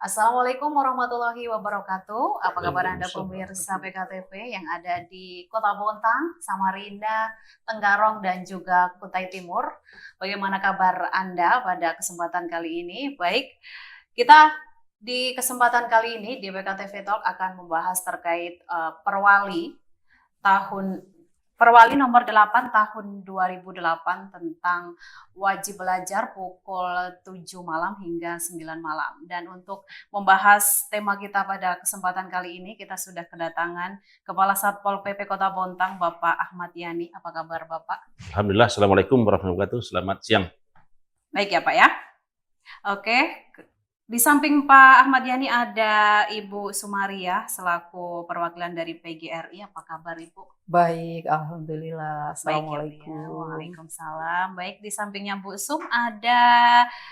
Assalamualaikum warahmatullahi wabarakatuh. Apa kabar Anda Waalaikumsalam. pemirsa PKTV yang ada di Kota Bontang, Samarinda, Tenggarong, dan juga Kutai Timur? Bagaimana kabar Anda pada kesempatan kali ini? Baik, kita di kesempatan kali ini di PKTV Talk akan membahas terkait Perwali tahun Perwali nomor 8 tahun 2008 tentang wajib belajar pukul 7 malam hingga 9 malam. Dan untuk membahas tema kita pada kesempatan kali ini, kita sudah kedatangan Kepala Satpol PP Kota Bontang, Bapak Ahmad Yani. Apa kabar Bapak? Alhamdulillah, Assalamualaikum warahmatullahi wabarakatuh. Selamat siang. Baik ya Pak ya. Oke, di samping Pak Ahmad Yani ada Ibu Sumaria selaku perwakilan dari PGRI. Apa kabar Ibu? Baik, alhamdulillah. Baik ya Bu ya. Assalamualaikum. Waalaikumsalam. Baik, di sampingnya Bu Sum ada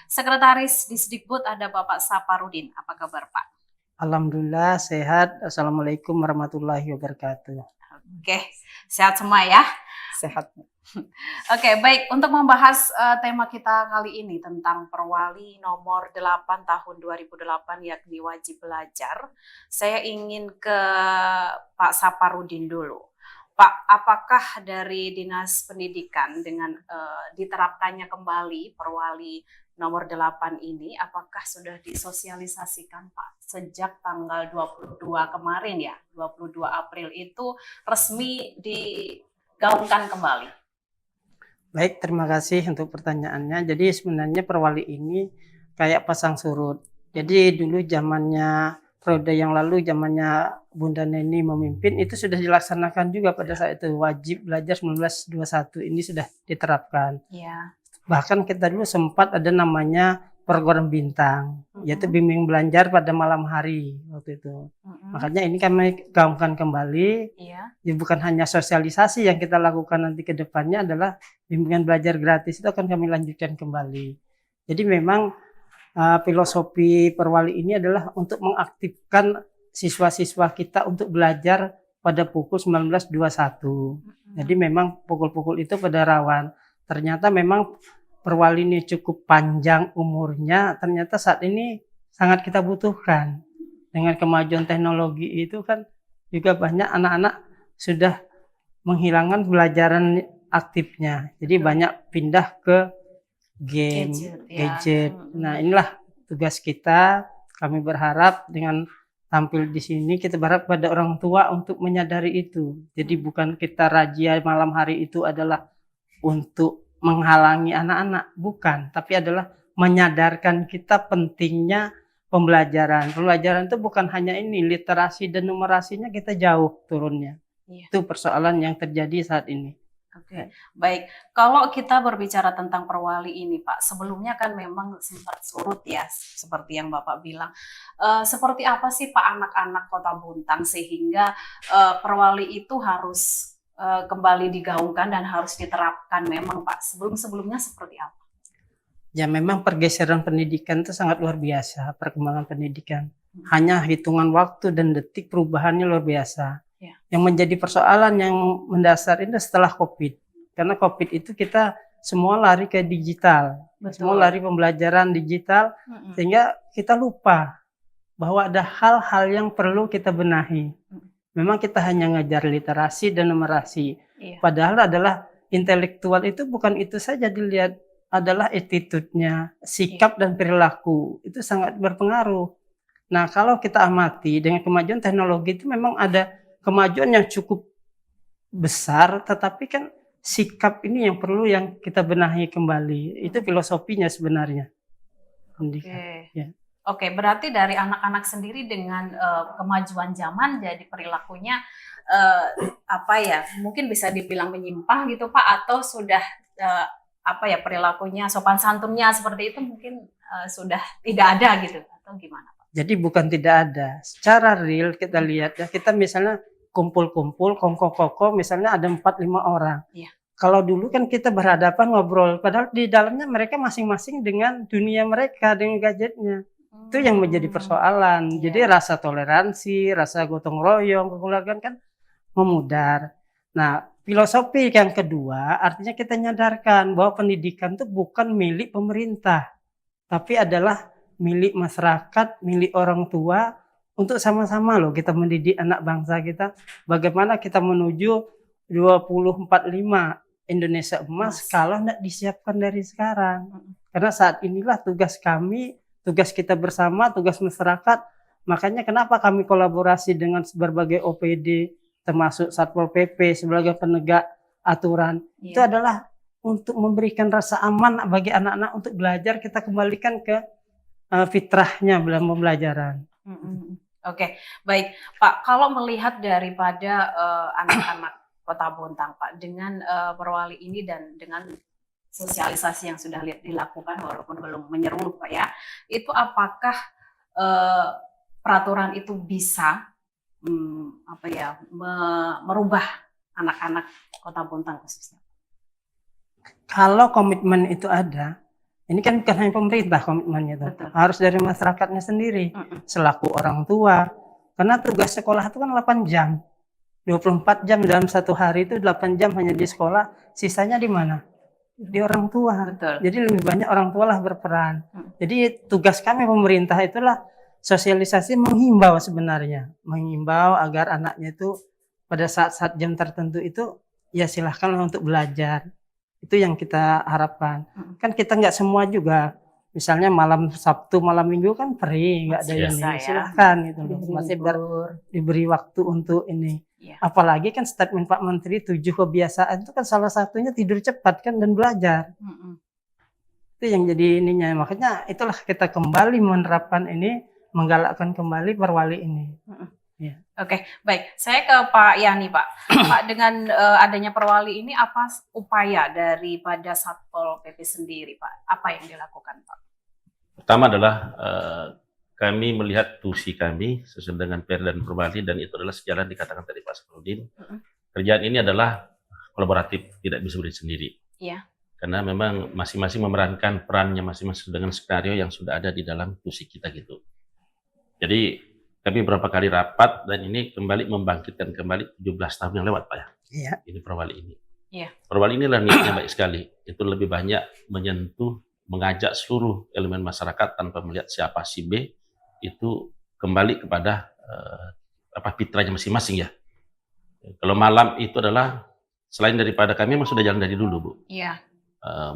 Sekretaris Disdikbud, ada Bapak Saparudin. Apa kabar Pak? Alhamdulillah sehat. Assalamualaikum warahmatullahi wabarakatuh. Oke, sehat semua ya. Sehat. Oke, baik. Untuk membahas tema kita kali ini tentang Perwali nomor 8 tahun 2008 yakni wajib belajar, saya ingin ke Pak Saparudin dulu. Pak, apakah dari Dinas Pendidikan dengan diterapkannya kembali Perwali nomor 8 ini, apakah sudah disosialisasikan Pak sejak tanggal 22 kemarin ya, 22 April itu resmi digaungkan kembali? Baik, terima kasih untuk pertanyaannya. Jadi sebenarnya Perwali ini kayak pasang surut. Jadi dulu zamannya periode yang lalu, zamannya Bunda Neni memimpin, itu sudah dilaksanakan juga pada saat itu. Wajib belajar 1921 ini sudah diterapkan. Ya. Bahkan kita dulu sempat ada namanya program bintang, yaitu bimbing belajar pada malam hari waktu itu. Makanya ini kami gaungkan kembali. Iya. Ya, bukan hanya sosialisasi yang kita lakukan nanti ke depannya adalah bimbingan belajar gratis itu akan kami lanjutkan kembali. Jadi memang filosofi Perwali ini adalah untuk mengaktifkan siswa-siswa kita untuk belajar pada pukul 19.21. Jadi memang pukul-pukul itu pada rawan. Ternyata memang Perwali ini cukup panjang umurnya, ternyata saat ini sangat kita butuhkan. Dengan kemajuan teknologi itu kan juga banyak anak-anak sudah menghilangkan pelajaran aktifnya. Jadi banyak pindah ke game, gadget. Nah, inilah tugas kita. Kami berharap dengan tampil di sini kita berharap pada orang tua untuk menyadari itu. Jadi bukan kita razia malam hari itu adalah untuk menghalangi anak-anak, bukan, tapi adalah menyadarkan kita pentingnya pembelajaran. Pembelajaran itu bukan hanya ini, literasi dan numerasinya kita jauh turunnya. Iya. Itu persoalan yang terjadi saat ini. Oke, baik. Kalau kita berbicara tentang Perwali ini, Pak, sebelumnya kan memang sempat surut ya, seperti yang Bapak bilang. Seperti apa sih Pak anak-anak Kota Bontang sehingga Perwali itu harus kembali digaungkan dan harus diterapkan memang Pak? Sebelum-sebelumnya seperti apa? Ya memang pergeseran pendidikan itu sangat luar biasa, perkembangan pendidikan. Hanya hitungan waktu dan detik perubahannya luar biasa. Ya. Yang menjadi persoalan yang mendasar ini setelah COVID. Karena COVID itu kita semua lari ke digital. Betul. Semua lari pembelajaran digital, sehingga kita lupa bahwa ada hal-hal yang perlu kita benahi. Memang kita hanya ngajar literasi dan numerasi. Iya. Padahal adalah intelektual itu bukan itu saja dilihat, adalah attitude-nya, sikap dan perilaku. Itu sangat berpengaruh. Nah, kalau kita amati dengan kemajuan teknologi itu memang ada kemajuan yang cukup besar, tetapi kan sikap ini yang perlu yang kita benahi kembali. Itu filosofinya sebenarnya. Oke. Ya. Oke, berarti dari anak-anak sendiri dengan kemajuan zaman jadi perilakunya apa ya? Mungkin bisa dibilang menyimpang gitu Pak, atau sudah apa ya perilakunya sopan santunnya seperti itu mungkin sudah tidak ada gitu atau gimana Pak? Jadi bukan tidak ada. Secara real kita lihat ya, kita misalnya kumpul-kumpul kongko-kongko misalnya ada 4-5 orang. Iya. Kalau dulu kan kita berhadapan ngobrol, padahal di dalamnya mereka masing-masing dengan dunia mereka, dengan gadgetnya. Itu yang menjadi persoalan. Jadi rasa toleransi, rasa gotong royong, kekeluargaan kan memudar. Nah, filosofi yang kedua artinya kita nyadarkan bahwa pendidikan itu bukan milik pemerintah, tapi adalah milik masyarakat, milik orang tua, untuk sama-sama loh kita mendidik anak bangsa kita. Bagaimana kita menuju 2045 Indonesia emas kalau tidak disiapkan dari sekarang. Karena saat inilah tugas kami, tugas kita bersama, tugas masyarakat. Makanya kenapa kami kolaborasi dengan berbagai OPD, termasuk Satpol PP sebagai penegak aturan. Itu adalah untuk memberikan rasa aman bagi anak-anak untuk belajar, kita kembalikan ke fitrahnya dalam pembelajaran. Oke, baik Pak. Kalau melihat daripada anak-anak Kota Bontang, Pak, dengan perwali ini dan dengan sosialisasi yang sudah dilakukan walaupun belum menyeluruh, Pak ya, itu apakah peraturan itu bisa merubah anak-anak Kota Bontang khususnya? Kalau komitmen itu ada, ini kan bukan hanya pemerintah komitmennya itu, harus dari masyarakatnya sendiri, selaku orang tua. Karena tugas sekolah itu kan 8 jam. 24 jam dalam satu hari itu 8 jam hanya di sekolah, sisanya di mana? Di orang tua. Betul. Jadi lebih banyak orang tua lah berperan. Jadi tugas kami pemerintah itulah sosialisasi, menghimbau sebenarnya. Menghimbau agar anaknya itu pada saat-saat jam tertentu itu ya silahkanlah untuk belajar. Itu yang kita harapkan. Kan kita nggak semua juga. Misalnya malam Sabtu, malam Minggu kan free, nggak ada yang ini. Silahkan gitu loh. Masih diberi waktu untuk ini. Apalagi kan statement Pak Menteri 7 kebiasaan itu kan salah satunya tidur cepat kan dan belajar. Itu yang jadi ininya. Makanya itulah kita kembali menerapkan ini, menggalakkan kembali perwali ini. Oke, baik. Saya ke Pak Yani, Pak. Pak, dengan adanya perwali ini apa upaya daripada Satpol PP sendiri, Pak? Apa yang dilakukan, Pak? Pertama adalah kami melihat tusi kami sesuai dengan perda dan perwali, dan itu adalah sejalan dikatakan tadi Pak Safarudin. Kerjaan ini adalah kolaboratif, tidak bisa berdiri sendiri. Iya. Karena memang masing-masing memerankan perannya masing-masing dengan skenario yang sudah ada di dalam tusi kita gitu. Jadi kami beberapa kali rapat dan ini kembali membangkitkan kembali 17 tahun yang lewat, Pak ya. Iya. Ini perwali ini. Iya. Perwali ini adalah niatnya baik sekali. Itu lebih banyak menyentuh, mengajak seluruh elemen masyarakat tanpa melihat siapa si B, itu kembali kepada fitrahnya masing-masing ya. Kalau malam itu adalah selain daripada kami memang sudah jalan dari dulu, Bu. Iya.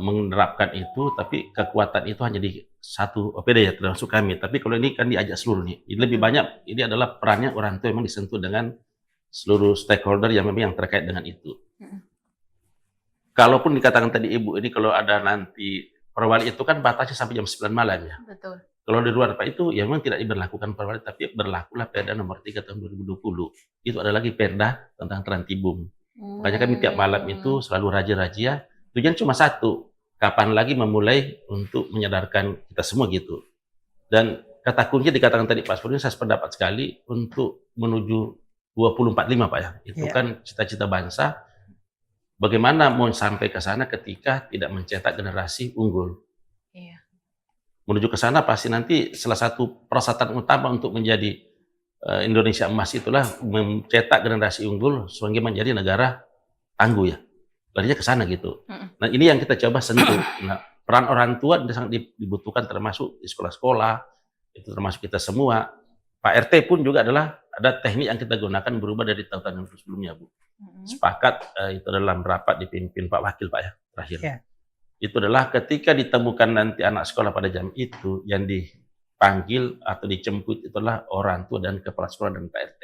Menerapkan itu, tapi kekuatan itu hanya di satu OPD ya, termasuk kami. Tapi kalau ini kan diajak seluruh nih. Ini lebih banyak, ini adalah perannya orang tua memang disentuh dengan seluruh stakeholder yang memang yang terkait dengan itu. Kalaupun dikatakan tadi Ibu, ini kalau ada nanti perwali itu kan batasnya sampai jam 9 malam ya. Betul. Kalau di luar Pak itu ya memang tidak diberlakukan perwali, tapi berlakulah Perda nomor 3 tahun 2020. Itu ada lagi Perda tentang Trantibum. Makanya kami tiap malam itu selalu razia-razia. Tujuan cuma satu, kapan lagi memulai untuk menyadarkan kita semua gitu. Dan kata kunci dikatakan tadi Pak Safarudin, saya sependapat sekali untuk menuju 2045 Pak ya. Itu kan cita-cita bangsa. Bagaimana mau sampai ke sana ketika tidak mencetak generasi unggul. Iya. Menuju ke sana pasti nanti salah satu persyaratan utama untuk menjadi Indonesia emas itulah mencetak generasi unggul sehingga menjadi negara tangguh ya. Larinya ke sana gitu. Nah ini yang kita coba sentuh. Nah, peran orang tua sangat dibutuhkan termasuk di sekolah-sekolah, itu termasuk kita semua. Pak RT pun juga adalah ada teknik yang kita gunakan berubah dari tahun-tahun sebelumnya, Bu. Sepakat itu dalam rapat dipimpin Pak Wakil Pak ya terakhir. Itu adalah ketika ditemukan nanti anak sekolah pada jam itu yang dipanggil atau dijemput itulah orang tua dan kepala sekolah dan Pak RT.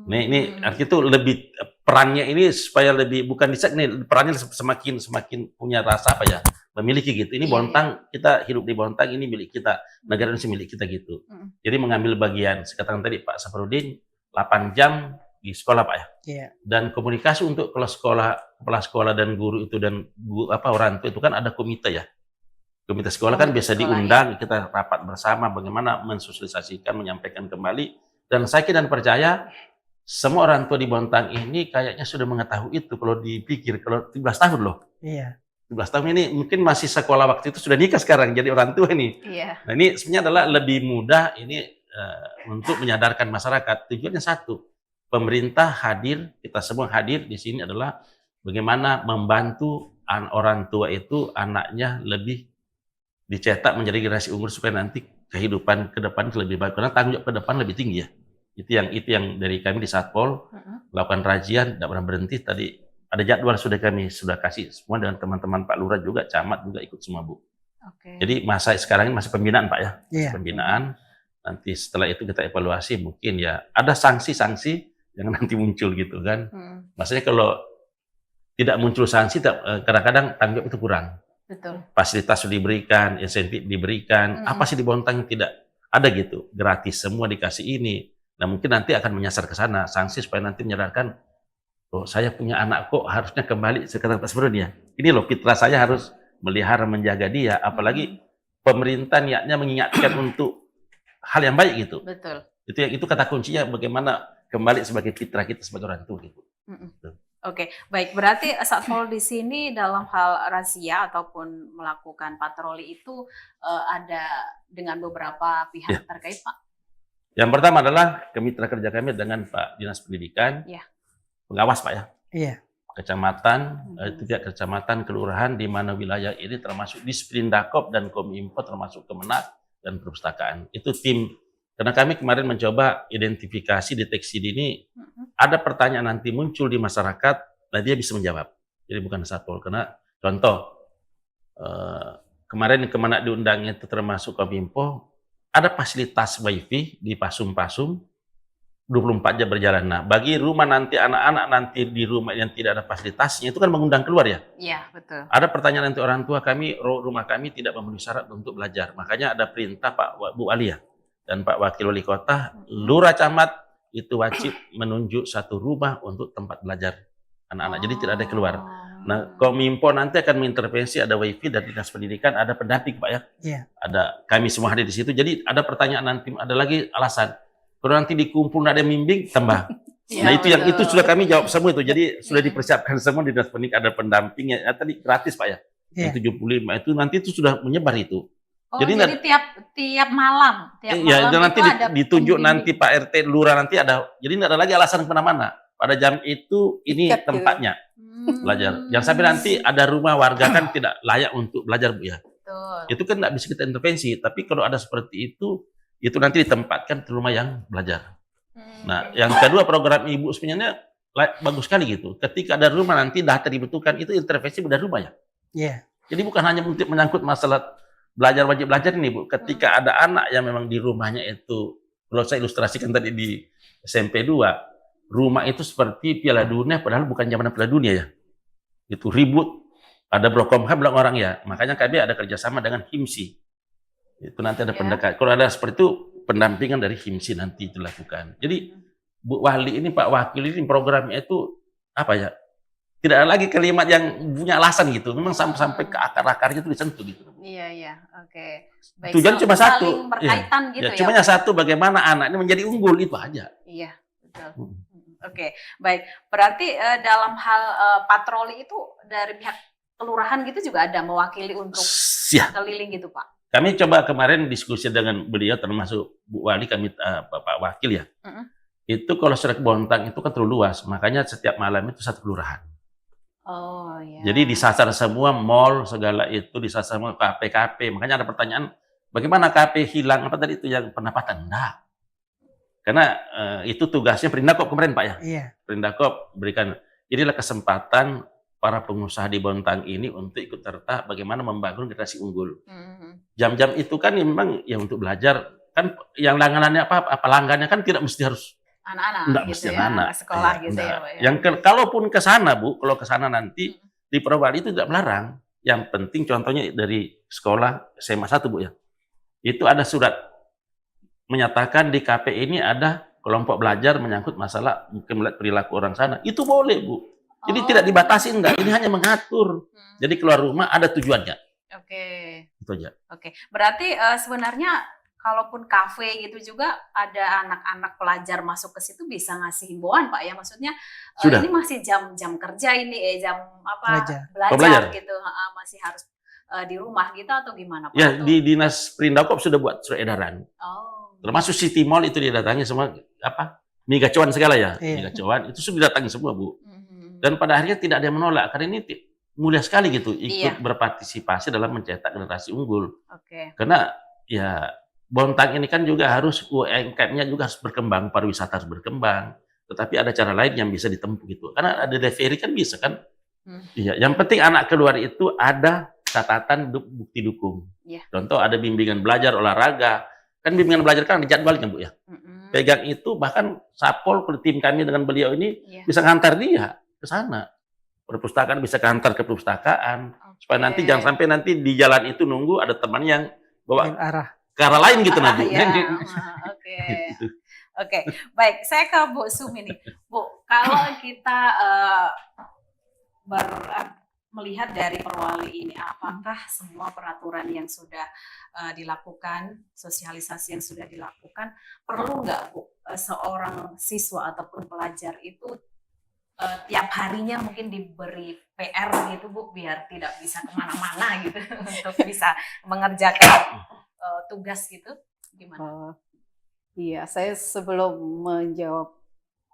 Ini artinya itu lebih perannya ini supaya lebih bukan dicek nih perannya semakin punya rasa apa ya memiliki gitu. Ini Bontang, kita hidup di Bontang, ini milik kita, negara ini milik kita gitu. Jadi mengambil bagian, sekatakan tadi Pak Safarudin 8 jam di sekolah Pak ya. Dan komunikasi untuk kepala sekolah dan guru itu dan orang tua itu kan ada komite ya. Komite sekolah kan biasa diundang, kita rapat bersama bagaimana mensosialisasikan, menyampaikan kembali. Dan saya dan percaya semua orang tua di Bontang ini kayaknya sudah mengetahui itu kalau dipikir, kalau 17 tahun loh. Iya. 17 tahun ini mungkin masih sekolah waktu itu sudah nikah sekarang jadi orang tua ini. Iya. Nah ini sebenarnya adalah lebih mudah ini untuk menyadarkan masyarakat. Tujuannya satu, pemerintah hadir, kita semua hadir di sini adalah bagaimana membantu orang tua itu anaknya lebih dicetak menjadi generasi unggul supaya nanti kehidupan ke depan lebih baik, karena tanggung jawab ke depan lebih tinggi ya. Itu yang dari kami di Satpol lakukan razia, tidak pernah berhenti. Tadi ada jadwal sudah kasih semua dengan teman-teman Pak Lurah juga, camat juga ikut semua Bu. Jadi masa sekarang ini masih pembinaan Pak ya, masih pembinaan. Nanti setelah itu kita evaluasi, mungkin ya ada sanksi-sanksi yang nanti muncul gitu kan. Maksudnya kalau tidak muncul sanksi, kadang-kadang tanggung jawab itu kurang. Betul. Fasilitas sudah diberikan, insentif diberikan, apa sih di Bontang yang tidak ada gitu, gratis semua dikasih ini. Nah mungkin nanti akan menyasar ke sana, sanksi supaya nanti menyadarkan, oh saya punya anak kok harusnya kembali sekitar sebelumnya. Ini loh fitrah saya harus melihara, menjaga dia, apalagi pemerintah niatnya mengingatkan untuk hal yang baik gitu. Betul. Itu kata kuncinya, bagaimana kembali sebagai fitrah kita sebagai orang tua gitu. Oke, baik. Berarti Satpol di sini dalam hal razia ataupun melakukan patroli itu ada dengan beberapa pihak terkait, Pak? Yang pertama adalah mitra kerja kami dengan Pak Dinas Pendidikan, pengawas Pak ya. Iya. Kecamatan, itu pihak kecamatan, kelurahan di mana wilayah ini termasuk Disperindakob dan Kominfo termasuk Kemenak dan Perpustakaan. Itu tim. Karena kami kemarin mencoba identifikasi, deteksi dini, ada pertanyaan nanti muncul di masyarakat, nah dia bisa menjawab. Jadi bukan Satpol, karena contoh, kemarin Kemenak diundang itu termasuk Kominfo, ada fasilitas wifi di Pasum-Pasum, 24 jam berjalan. Nah, bagi rumah nanti, anak-anak nanti di rumah yang tidak ada fasilitasnya, itu kan mengundang keluar ya? Iya, betul. Ada pertanyaan nanti orang tua kami, rumah kami tidak memenuhi syarat untuk belajar. Makanya ada perintah Pak Bu Wali ya, dan Pak Wakil Wali Kota, Lurah Camat itu wajib menunjuk satu rumah untuk tempat belajar anak-anak. Jadi tidak ada keluar. Nah, Kominfo nanti akan mengintervensi, ada wifi dari Dinas Pendidikan, ada pendamping Pak ya. Iya. Ada kami semua hadir di situ. Jadi ada pertanyaan nanti, ada lagi alasan. Kalau nanti dikumpul ada bimbing, tambah. Nah itu sudah kami jawab semua itu. Jadi sudah dipersiapkan semua di Dinas Pendidikan, ada pendampingnya. Tadi gratis Pak ya. Yang 75 itu nanti itu sudah menyebar itu. Oh, jadi tiap malam, dan nanti ditunjuk nanti Pak RT Lurah nanti ada. Jadi tidak ada lagi alasan kemana-mana. Pada jam itu ini tempatnya belajar. Jangan sampai nanti ada rumah warga kan tidak layak untuk belajar Bu ya. Betul. Itu kan tidak bisa kita intervensi. Tapi kalau ada seperti itu nanti ditempatkan di rumah yang belajar. Nah, yang kedua program Ibu sebenarnya bagus sekali gitu. Ketika ada rumah nanti data dibutuhkan itu intervensi dari rumah ya. Iya. Jadi bukan hanya untuk menyangkut masalah belajar wajib belajar ini Bu. Ketika ada anak yang memang di rumahnya itu, kalau saya ilustrasikan tadi di SMP 2, rumah itu seperti Piala Dunia, padahal bukan zaman Piala Dunia ya. Itu ribut, ada brokomha bilang orang ya. Makanya kami ada kerjasama dengan HIMSI. Itu nanti ada pendekat. Kalau ada seperti itu, pendampingan dari HIMSI nanti dilakukan. Jadi Bu Wali ini, Pak Wakil ini programnya itu apa ya? Tidak ada lagi kalimat yang punya alasan gitu. Memang sampai ke akar-akarnya itu disentuh gitu. Iya, oke. Baik, tujuan cuma satu. Berkaitan gitu ya. Cuma satu, bagaimana anak ini menjadi unggul itu aja. Iya, betul. Oke, baik. Berarti dalam hal patroli itu dari pihak kelurahan gitu juga ada mewakili untuk keliling gitu Pak? Kami coba kemarin diskusi dengan beliau termasuk Bu Wali, kami Pak Wakil ya. Itu kalau sudah ke Bontang itu kan terlalu luas. Makanya setiap malam itu satu kelurahan. Oh iya. Jadi disasar semua mall segala itu, disasar semua KP. Makanya ada pertanyaan, bagaimana KP hilang apa tadi itu yang pendapatan? Enggak. Karena itu tugasnya Perindakop kemarin Pak ya. Iya. Perindakop berikan, inilah kesempatan para pengusaha di Bontang ini untuk ikut serta bagaimana membangun generasi unggul. Jam-jam itu kan memang ya untuk belajar, kan yang langganannya apa langganannya kan tidak mesti harus anak-anak enggak gitu mesti ya, anak sekolah gitu ya, Pak ya. Yang kalaupun ke sana Bu, kalau ke sana nanti di Perwali itu tidak melarang. Yang penting contohnya dari sekolah SMA 1 Bu ya. Itu ada surat menyatakan di KP ini ada kelompok belajar menyangkut masalah mungkin melihat perilaku orang sana. Itu boleh Bu. Jadi tidak dibatasi enggak, ini hanya mengatur. Jadi keluar rumah ada tujuannya. Oke. Itu aja. Oke. Berarti sebenarnya kalaupun kafe gitu juga ada anak-anak pelajar masuk ke situ bisa ngasih himbauan Pak ya, maksudnya ini masih jam kerja ini jam apa belajar gitu, masih harus di rumah gitu atau gimana Pak? Ya di Dinas Perindakop sudah buat surat edaran. Termasuk City Mall itu didatangi semua apa migacuan segala ya, migacuan itu sudah didatangi semua Bu. Dan pada akhirnya tidak ada yang menolak karena ini mulia sekali gitu Iya. ikut berpartisipasi dalam mencetak generasi unggul. Oke. Karena ya Bontang ini kan juga harus UMKM-nya juga harus berkembang, pariwisata harus berkembang. Tetapi ada cara lain yang bisa ditempuh gitu. Karena ada DVRI kan bisa kan. Iya, yang penting anak keluar itu ada catatan bukti dukung. Iya. Contoh ada bimbingan belajar olahraga. Kan bimbingan belajar kan dijadwalkan Bu ya. Pegang itu bahkan Sapol tim kami dengan beliau ini bisa ngantar dia ke sana. Perpustakaan bisa kantor ke perpustakaan. Supaya nanti jangan sampai nanti di jalan itu nunggu ada teman yang bawa ke arah lain gitu nanti. Oke. Baik, saya ke Bu Sumi nih. Bu, kalau kita melihat dari Perwali ini, apakah semua peraturan yang sudah dilakukan, sosialisasi yang sudah dilakukan, perlu nggak Bu seorang siswa ataupun pelajar itu tiap harinya mungkin diberi PR gitu Bu, biar tidak bisa kemana-mana gitu untuk bisa mengerjakan tugas gitu, gimana? Iya, saya sebelum menjawab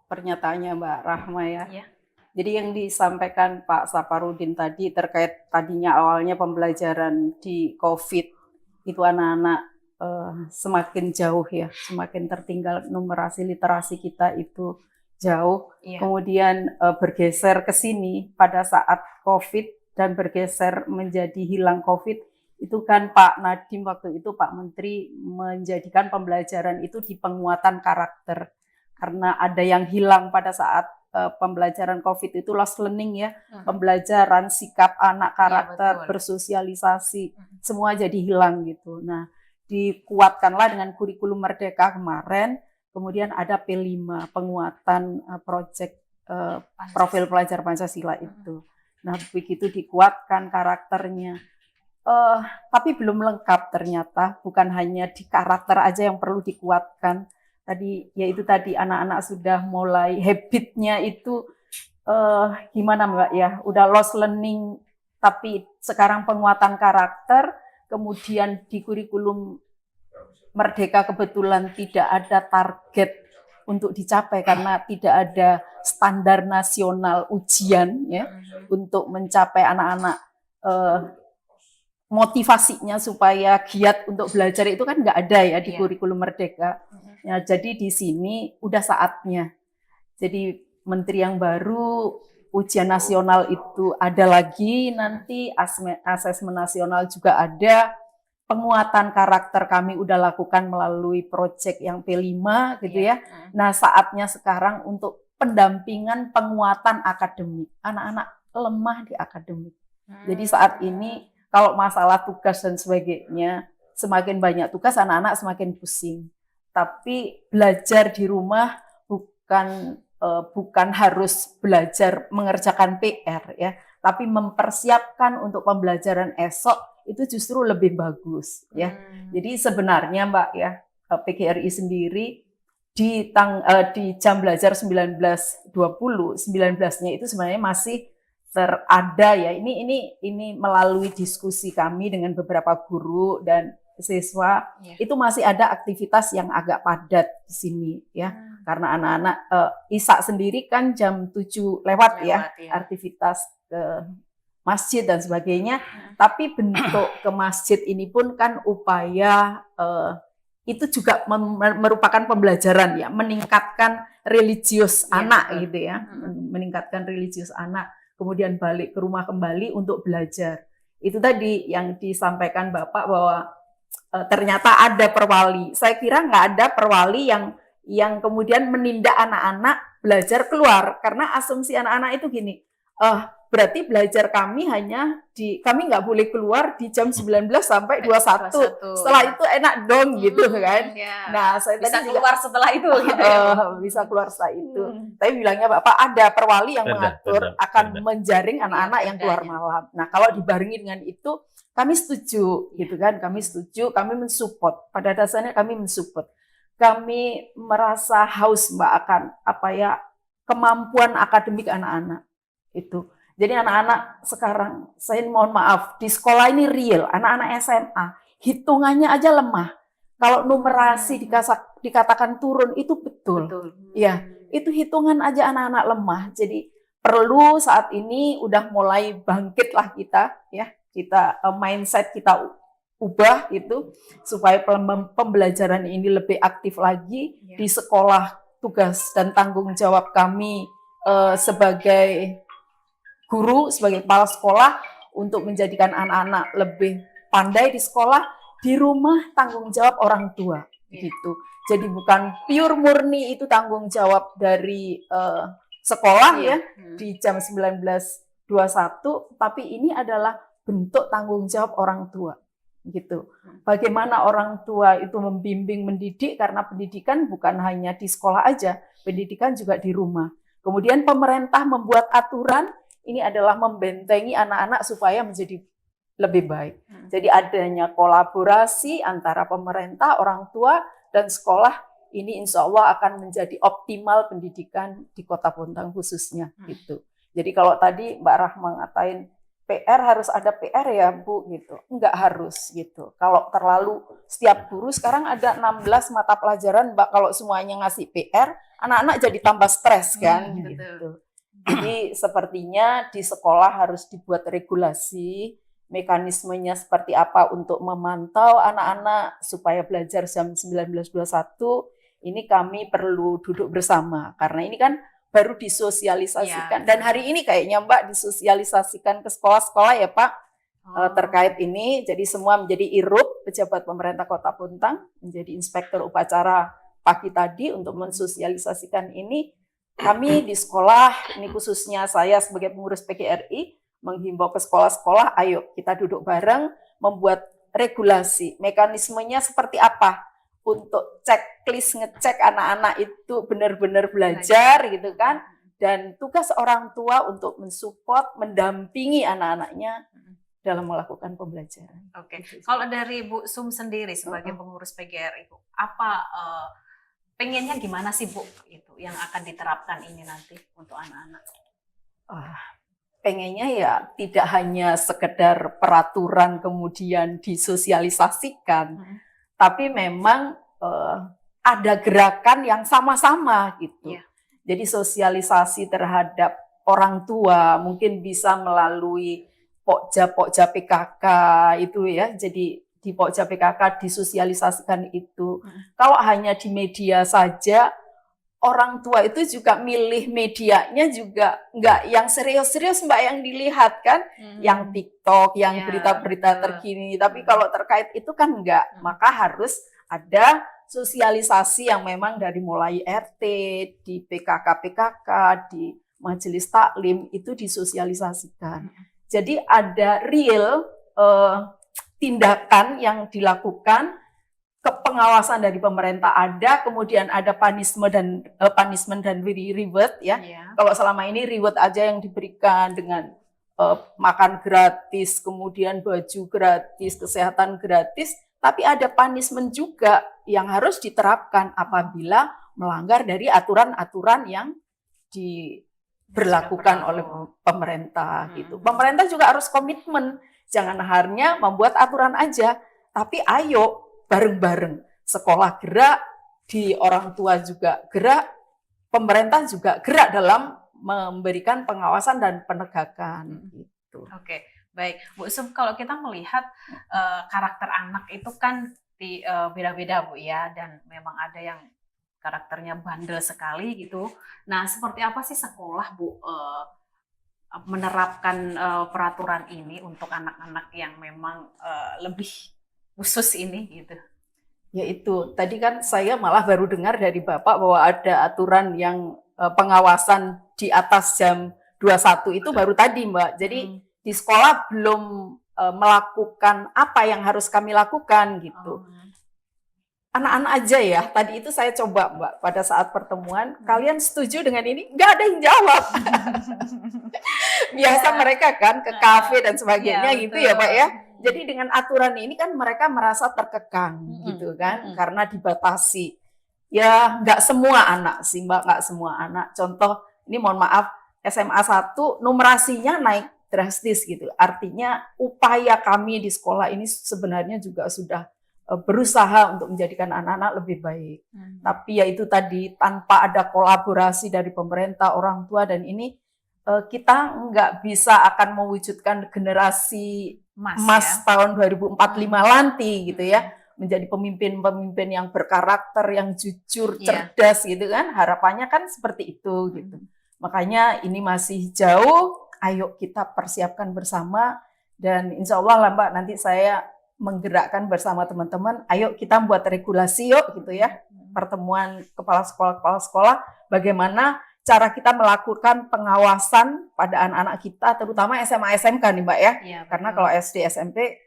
pernyataannya Mbak Rahma ya. Jadi yang disampaikan Pak Saparudin tadi terkait tadinya awalnya pembelajaran di COVID itu anak-anak semakin jauh ya, semakin tertinggal numerasi literasi kita itu jauh. Kemudian bergeser ke sini pada saat COVID dan bergeser menjadi hilang COVID. Itu kan Pak Nadiem waktu itu Pak Menteri menjadikan pembelajaran itu di penguatan karakter. Karena ada yang hilang pada saat pembelajaran COVID itu lost learning ya, pembelajaran sikap anak, karakter, bersosialisasi, semua jadi hilang gitu. Nah, dikuatkanlah dengan kurikulum Merdeka kemarin, kemudian ada P5, penguatan proyek profil pelajar Pancasila itu. Nah, begitu dikuatkan karakternya. Tapi belum lengkap ternyata, bukan hanya di karakter aja yang perlu dikuatkan. Tadi yaitu tadi anak-anak sudah mulai habitnya itu gimana Mbak ya, udah lost learning, tapi sekarang penguatan karakter, kemudian di kurikulum Merdeka kebetulan tidak ada target untuk dicapai karena tidak ada standar nasional ujian ya untuk mencapai anak-anak motivasinya supaya giat untuk belajar itu kan nggak ada ya di kurikulum Merdeka. Ya, jadi di sini udah saatnya. Jadi menteri yang baru, ujian nasional itu ada lagi, nanti asesmen nasional juga ada, penguatan karakter kami udah lakukan melalui proyek yang P5 gitu ya. Nah, saatnya sekarang untuk pendampingan penguatan akademik. Anak-anak lemah di akademik. Jadi saat ini kalau masalah tugas dan sebagainya, semakin banyak tugas anak-anak semakin pusing. Tapi belajar di rumah bukan harus belajar mengerjakan PR ya, tapi mempersiapkan untuk pembelajaran esok itu justru lebih bagus ya. Jadi sebenarnya Mbak ya, PGRI sendiri di jam belajar 19.20, 19-nya itu sebenarnya masih terada ya. Ini melalui diskusi kami dengan beberapa guru dan siswa, itu masih ada aktivitas yang agak padat di sini ya. Karena anak-anak Isak sendiri kan jam 7 lewat ya, aktivitas ke masjid dan sebagainya. Tapi bentuk ke masjid ini pun kan upaya itu juga merupakan pembelajaran ya, meningkatkan religius anak gitu ya, meningkatkan religius anak. Kemudian balik ke rumah kembali untuk belajar. Itu tadi yang disampaikan Bapak bahwa ternyata ada perwali. Saya kira nggak ada perwali yang kemudian menindak anak-anak belajar keluar. Karena asumsi anak-anak itu gini, berarti belajar kami kami nggak boleh keluar di jam 19 sampai 21. Setelah itu enak dong gitu kan. Nah, saya bisa tadi keluar setelah itu gitu ya. bisa keluar setelah itu. Tapi bilangnya Bapak ada perwali yang mengatur akan menjaring anak-anak yang keluar malam. Nah, kalau dibarengi dengan itu kami setuju gitu kan. Kami setuju, kami mensupport. Pada dasarnya kami mensupport. Kami merasa haus Mbak akan kemampuan akademik anak-anak itu. Jadi anak-anak sekarang, saya mohon maaf, di sekolah ini real, anak-anak SMA, hitungannya aja lemah. Kalau numerasi dikatakan turun, itu betul. Ya, itu hitungan aja anak-anak lemah. Jadi perlu saat ini udah mulai bangkit lah kita ya, kita mindset kita ubah gitu supaya pembelajaran ini lebih aktif lagi di sekolah. Tugas dan tanggung jawab kami sebagai guru, sebagai kepala sekolah untuk menjadikan anak-anak lebih pandai di sekolah, di rumah tanggung jawab orang tua gitu. Jadi bukan pure murni itu tanggung jawab dari sekolah ya di jam 19.21, tapi ini adalah bentuk tanggung jawab orang tua gitu. Bagaimana orang tua itu membimbing, mendidik, karena pendidikan bukan hanya di sekolah aja, pendidikan juga di rumah. Kemudian pemerintah membuat aturan, ini adalah membentengi anak-anak supaya menjadi lebih baik. Jadi adanya kolaborasi antara pemerintah, orang tua, dan sekolah, ini insya Allah akan menjadi optimal pendidikan di Kota Bontang khususnya gitu. Jadi kalau tadi Mbak Rahma ngatain PR harus ada PR ya Bu gitu, enggak harus gitu. Kalau terlalu setiap guru sekarang ada 16 mata pelajaran Mbak, kalau semuanya ngasih PR, anak-anak jadi tambah stres kan gitu. Jadi sepertinya di sekolah harus dibuat regulasi, mekanismenya seperti apa untuk memantau anak-anak supaya belajar jam 19.21. Ini kami perlu duduk bersama karena ini kan baru disosialisasikan. Dan hari ini kayaknya Mbak disosialisasikan ke sekolah-sekolah ya Pak terkait ini. Jadi semua menjadi IRUP, pejabat pemerintah Kota Bontang, menjadi inspektur upacara pagi tadi untuk mensosialisasikan ini. Kami di sekolah, ini khususnya saya sebagai pengurus PGRI, menghimbau ke sekolah-sekolah, ayo kita duduk bareng, membuat regulasi. Mekanismenya seperti apa? Untuk checklist, ngecek anak-anak itu benar-benar belajar gitu kan, dan tugas orang tua untuk mensupport, mendampingi anak-anaknya dalam melakukan pembelajaran. Oke. Kalau dari Bu Sum sendiri sebagai pengurus PGRI, Bu, apa pengennya gimana sih Bu itu yang akan diterapkan ini nanti untuk anak-anak? Pengennya ya tidak hanya sekedar peraturan kemudian disosialisasikan, tapi memang ada gerakan yang sama-sama gitu. Jadi sosialisasi terhadap orang tua mungkin bisa melalui Pokja PKK itu ya. Jadi di Pokja PKK disosialisasikan itu. Kalau hanya di media saja, orang tua itu juga milih medianya juga nggak yang serius-serius Mbak yang dilihat kan, yang TikTok, yang berita-berita terkini. Tapi kalau terkait itu kan nggak, maka harus ada sosialisasi yang memang dari mulai RT, di PKK, di majelis taklim itu disosialisasikan. Jadi ada real tindakan yang dilakukan, pengawasan dari pemerintah ada, kemudian ada punishment dan reward ya. Kalau selama ini reward aja yang diberikan dengan makan gratis, kemudian baju gratis, kesehatan gratis, tapi ada punishment juga yang harus diterapkan apabila melanggar dari aturan-aturan yang diberlakukan oleh pemerintah gitu. Pemerintah juga harus komitmen, jangan hanya membuat aturan aja, tapi ayo bareng-bareng, sekolah gerak, di orang tua juga gerak, pemerintah juga gerak dalam memberikan pengawasan dan penegakan gitu. Oke. Baik, Bu Sum, kalau kita melihat karakter anak itu kan beda-beda Bu ya, dan memang ada yang karakternya bandel sekali gitu. Nah, seperti apa sih sekolah Bu menerapkan peraturan ini untuk anak-anak yang memang lebih khusus ini gitu? Ya itu, tadi kan saya malah baru dengar dari Bapak bahwa ada aturan yang pengawasan di atas jam 21 itu baru tadi Mbak. Jadi di sekolah belum melakukan apa yang harus kami lakukan gitu. Anak-anak aja ya, tadi itu saya coba Mbak pada saat pertemuan, kalian setuju dengan ini? Nggak ada yang jawab. Biasa mereka kan ke kafe dan sebagainya gitu ya Pak ya. Jadi dengan aturan ini kan mereka merasa terkekang gitu kan, karena dibatasi. Ya nggak semua anak sih Mbak, nggak semua anak. Contoh, ini mohon maaf, SMA 1 numerasinya naik drastis gitu. Artinya upaya kami di sekolah ini sebenarnya juga sudah berusaha untuk menjadikan anak-anak lebih baik. Tapi ya itu tadi, tanpa ada kolaborasi dari pemerintah, orang tua, dan ini kita nggak bisa akan mewujudkan generasi emas tahun 2045 nanti gitu ya, menjadi pemimpin-pemimpin yang berkarakter, yang jujur, cerdas gitu kan. Harapannya kan seperti itu gitu. Makanya ini masih jauh, ayo kita persiapkan bersama, dan insya Allah lah Mbak, nanti saya menggerakkan bersama teman-teman, ayo kita buat regulasi yuk gitu ya, pertemuan kepala sekolah, bagaimana cara kita melakukan pengawasan pada anak-anak kita, terutama SMA SMK nih Mbak ya, karena kalau SD SMP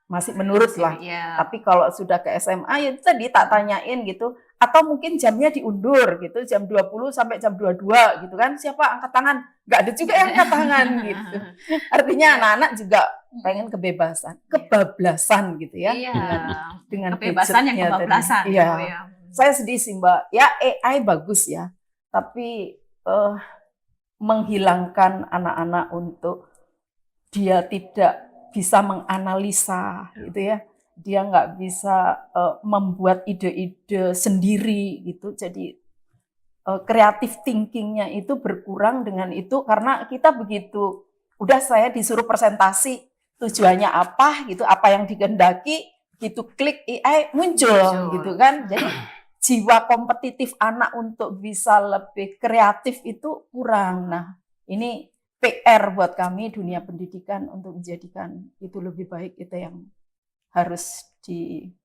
masih menurut lah, tapi kalau sudah ke SMA ya tadi tak tanyain gitu, atau mungkin jamnya diundur gitu, jam 20 sampai jam 22 gitu kan, siapa angkat tangan? Nggak ada juga yang angkat tangan gitu. Artinya anak-anak juga pengen kebebasan, kebablasan gitu ya, dengan kebebasan yang kebablasan. Iya. Saya sedih sih Mbak, ya AI bagus ya, tapi menghilangkan anak-anak untuk dia tidak bisa menganalisa gitu ya, dia nggak bisa membuat ide-ide sendiri gitu, jadi kreatif thinkingnya itu berkurang dengan itu, karena kita begitu udah saya disuruh presentasi tujuannya apa gitu, apa yang dikehendaki gitu, klik AI muncul gitu kan. Jadi jiwa kompetitif anak untuk bisa lebih kreatif itu kurang. Nah, ini PR buat kami dunia pendidikan untuk menjadikan itu lebih baik, itu yang harus dipikirkan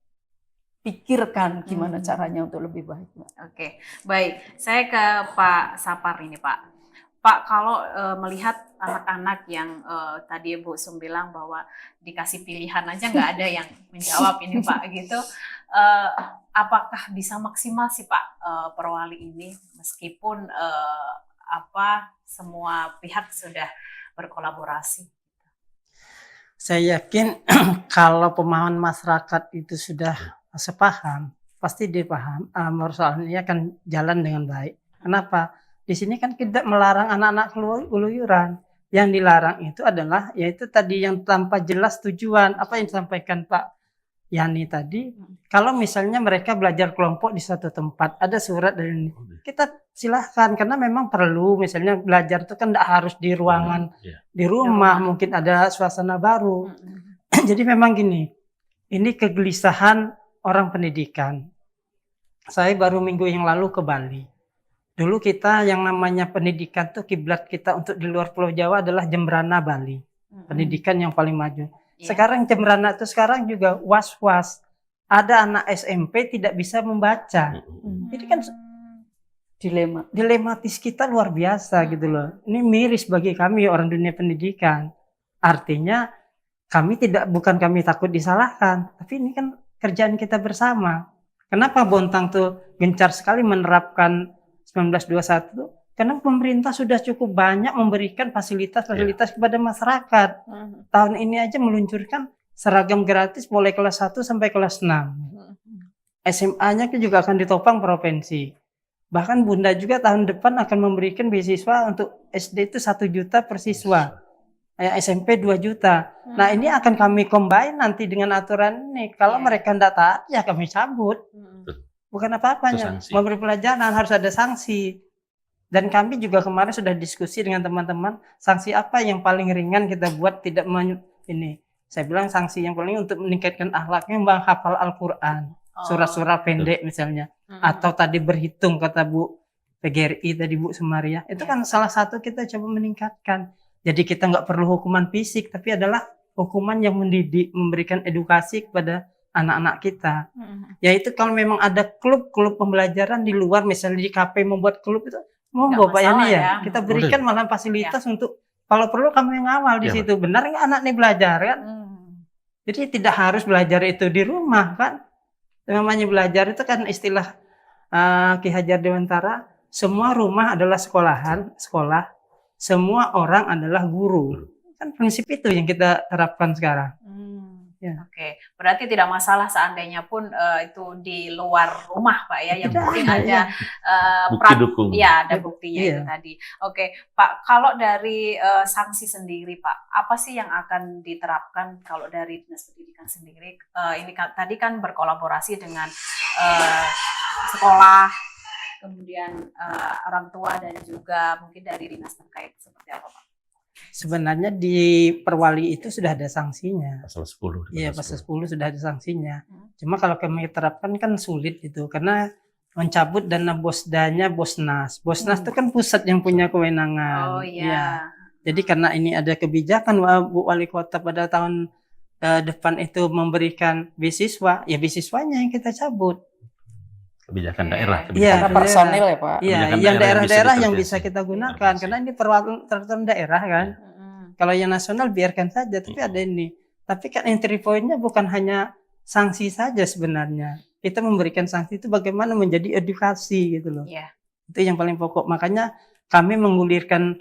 gimana caranya untuk lebih baik. Oke, baik. Saya ke Pak Sapar ini Pak. Pak, kalau melihat anak-anak yang tadi Bu Sum bilang bahwa dikasih pilihan aja nggak ada yang menjawab ini Pak gitu, apakah bisa maksimal sih Pak perwali ini meskipun semua pihak sudah berkolaborasi? Saya yakin kalau pemahaman masyarakat itu sudah sepaham, pasti dia paham persoalannya akan jalan dengan baik. Kenapa? Di sini kan tidak melarang anak-anak keluyuran. Yang dilarang itu adalah yaitu tadi yang tanpa jelas tujuan. Apa yang disampaikan Pak Yani tadi, kalau misalnya mereka belajar kelompok di suatu tempat, ada surat dari ini, kita silahkan, karena memang perlu, misalnya belajar itu kan tidak harus di ruangan, di rumah, mungkin ada suasana baru. Jadi memang gini, ini kegelisahan orang pendidikan. Saya baru minggu yang lalu ke Bali. Dulu kita yang namanya pendidikan tuh kiblat kita untuk di luar Pulau Jawa adalah Jembrana Bali, pendidikan yang paling maju. Sekarang Jembrana itu sekarang juga was-was. Ada anak SMP tidak bisa membaca. Jadi kan dilematis kita luar biasa gitu loh. Ini miris bagi kami orang dunia pendidikan. Artinya bukan kami takut disalahkan, tapi ini kan kerjaan kita bersama. Kenapa Bontang tuh gencar sekali menerapkan 1921? Karena pemerintah sudah cukup banyak memberikan fasilitas-fasilitas kepada masyarakat. Tahun ini aja meluncurkan seragam gratis mulai kelas 1 sampai kelas 6. SMA-nya juga akan ditopang provinsi. Bahkan Bunda juga tahun depan akan memberikan beasiswa untuk SD itu 1 juta per siswa. SMP 2 juta. Nah ini akan kami combine nanti dengan aturan ini. Kalau mereka tidak taat ya kami cabut. Bukan apa-apanya. Memberi pelajaran harus ada sanksi. Dan kami juga kemarin sudah diskusi dengan teman-teman, sanksi apa yang paling ringan kita buat tidak ini. Saya bilang sanksi yang paling untuk meningkatkan akhlaknya menghafal Al-Quran, surat-surat pendek misalnya, atau tadi berhitung kata Bu PGRI tadi Bu Sumaria, itu kan salah satu kita coba meningkatkan. Jadi kita nggak perlu hukuman fisik, tapi adalah hukuman yang mendidik, memberikan edukasi kepada anak-anak kita. Yaitu kalau memang ada klub-klub pembelajaran di luar, misalnya di KP membuat klub itu, monggo Pak Yani ya, kita berikan malah fasilitas untuk kalau perlu kami mengawal di situ. Benar nggak anak ini belajar kan? Jadi tidak harus belajar itu di rumah kan? Namanya belajar itu kan istilah Ki Hajar Dewantara, semua rumah adalah sekolah, semua orang adalah guru. Kan prinsip itu yang kita terapkan sekarang. Oke, berarti tidak masalah seandainya pun itu di luar rumah Pak ya, yang penting ada bukti dukung. Ya, ada buktinya itu tadi. Oke, Pak, kalau dari sanksi sendiri Pak, apa sih yang akan diterapkan kalau dari Dinas Pendidikan sendiri? Ini tadi kan berkolaborasi dengan sekolah, kemudian orang tua dan juga mungkin dari dinas terkait seperti apa Pak? Sebenarnya di Perwali itu sudah ada sanksinya. Pasal 10. Iya, pasal 10 sudah ada sanksinya. Cuma kalau kami terapkan kan sulit itu karena mencabut dana bosdanya Bosnas. Bosnas itu kan pusat yang punya kewenangan. Oh iya. Jadi karena ini ada kebijakan Bu Wali Kota pada tahun depan itu memberikan beasiswa, ya beasiswanya yang kita cabut. Kebijakan daerah. Iya, Karena personil ya Pak. Iya, Kebijakan yang daerah daerah-daerah yang yang bisa bisa kita gunakan diintervensi. karena ini peraturan daerah kan. Kalau yang nasional biarkan saja, tapi ada ini. Tapi kan entry point-nya bukan hanya sanksi saja sebenarnya. Kita memberikan sanksi itu bagaimana menjadi edukasi gitu loh. Iya. Itu yang paling pokok. Makanya kami menggulirkan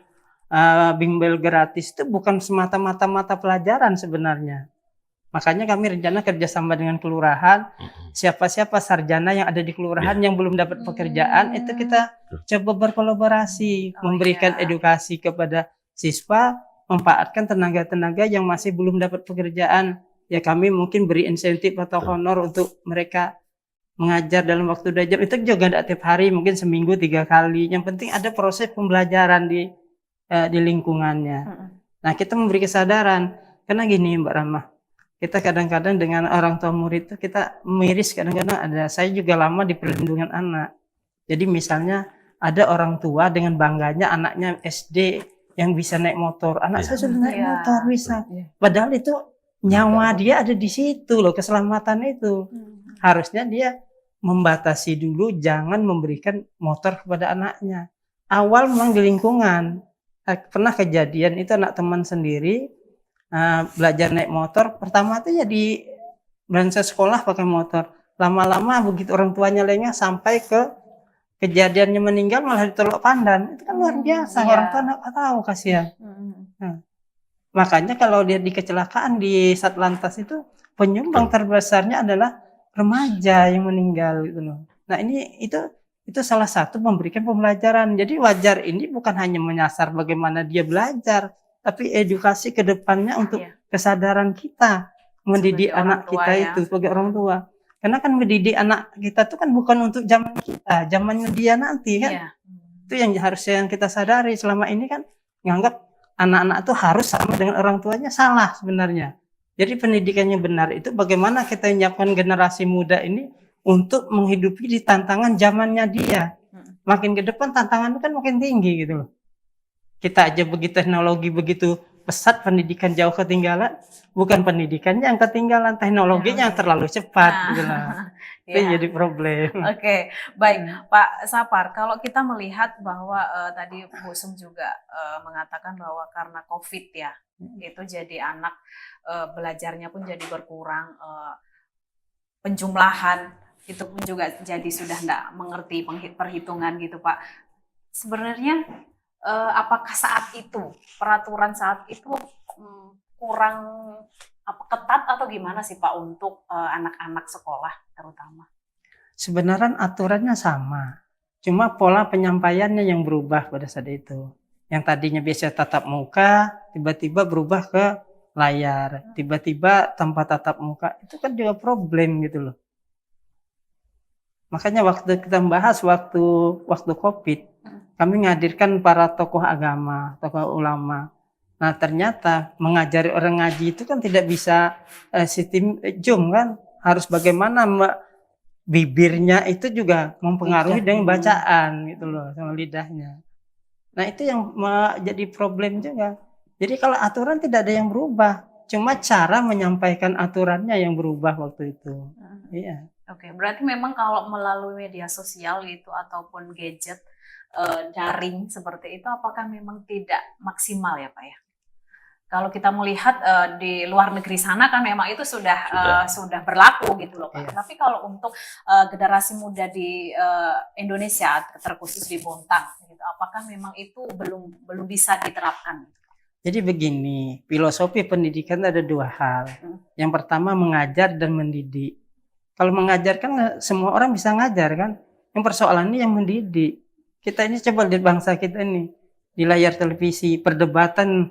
bimbel gratis itu bukan semata-mata mata pelajaran sebenarnya. Makanya kami rencana kerjasama dengan kelurahan, siapa-siapa sarjana yang ada di kelurahan yang belum dapat pekerjaan, itu kita coba berkolaborasi, memberikan edukasi kepada siswa, memanfaatkan tenaga-tenaga yang masih belum dapat pekerjaan. Ya kami mungkin beri insentif atau honor untuk mereka mengajar dalam waktu 2 jam. Itu juga tidak tiap hari, mungkin seminggu 3 kali. Yang penting ada proses pembelajaran di lingkungannya. Nah kita memberi kesadaran, karena gini Mbak Rahma, kita kadang-kadang dengan orang tua murid itu kita miris, kadang-kadang ada, saya juga lama di perlindungan anak. Jadi misalnya ada orang tua dengan bangganya anaknya SD yang bisa naik motor, anak saya sudah naik motor bisa. Padahal itu nyawa dia ada di situ loh, keselamatan itu. Harusnya dia membatasi dulu, jangan memberikan motor kepada anaknya. Awal memang di lingkungan, pernah kejadian itu anak teman sendiri belajar naik motor, pertama itu ya di berangkat sekolah pakai motor, lama-lama begitu orang tuanya lengah sampai ke kejadiannya meninggal malah ditolak pandan. Itu kan luar biasa, orang tua nggak tahu, kasihan. Nah, makanya kalau dia di kecelakaan di Satlantas itu penyumbang terbesarnya adalah remaja yang meninggal gitu loh. Nah itu salah satu memberikan pembelajaran. Jadi wajar ini bukan hanya menyasar bagaimana dia belajar, tapi edukasi ke depannya untuk kesadaran kita mendidik anak kita itu sebagai orang tua. Karena kan mendidik anak kita itu kan bukan untuk zaman kita, zamannya dia nanti kan. Itu yang harusnya yang kita sadari. Selama ini kan nganggap anak-anak itu harus sama dengan orang tuanya, salah sebenarnya. Jadi pendidikannya benar itu bagaimana kita menyiapkan generasi muda ini untuk menghidupi di tantangan zamannya dia. Makin ke depan tantangan itu kan makin tinggi gitu loh. Kita aja begitu teknologi begitu pesat, pendidikan jauh ketinggalan, bukan pendidikannya yang ketinggalan, teknologinya yang terlalu cepat gitu loh. Itu jadi problem. Oke, baik Pak Sapar, kalau kita melihat bahwa tadi Bu Sum juga mengatakan bahwa karena COVID ya, itu jadi anak belajarnya pun jadi berkurang, penjumlahan itu pun juga jadi sudah tidak mengerti perhitungan gitu Pak. Sebenarnya apakah saat itu peraturan saat itu kurang ketat atau gimana sih Pak untuk anak-anak sekolah terutama? Sebenarnya aturannya sama, cuma pola penyampaiannya yang berubah pada saat itu. Yang tadinya biasa tatap muka, tiba-tiba berubah ke layar, tiba-tiba tanpa tatap muka, itu kan juga problem gitu loh. Makanya waktu kita membahas waktu COVID, kami menghadirkan para tokoh agama, tokoh ulama. Nah ternyata mengajari orang ngaji itu kan tidak bisa sistem Zoom kan, harus bagaimana bibirnya itu juga mempengaruhi dengan bacaan gitu loh, sama lidahnya. Nah itu yang jadi problem juga. Jadi kalau aturan tidak ada yang berubah, cuma cara menyampaikan aturannya yang berubah waktu itu. Iya. Oke, berarti memang kalau melalui media sosial gitu ataupun gadget daring seperti itu, apakah memang tidak maksimal ya Pak ya? Kalau kita melihat di luar negeri sana kan memang itu sudah berlaku gitu loh Pak. Tapi kalau untuk generasi muda di Indonesia, terkhusus di Bontang, gitu, apakah memang itu belum bisa diterapkan? Jadi begini, filosofi pendidikan ada 2 hal. Yang pertama mengajar dan mendidik. Kalau mengajar kan semua orang bisa ngajar kan. Yang persoalan ini yang mendidik. Kita ini coba lihat bangsa kita ini di layar televisi, perdebatan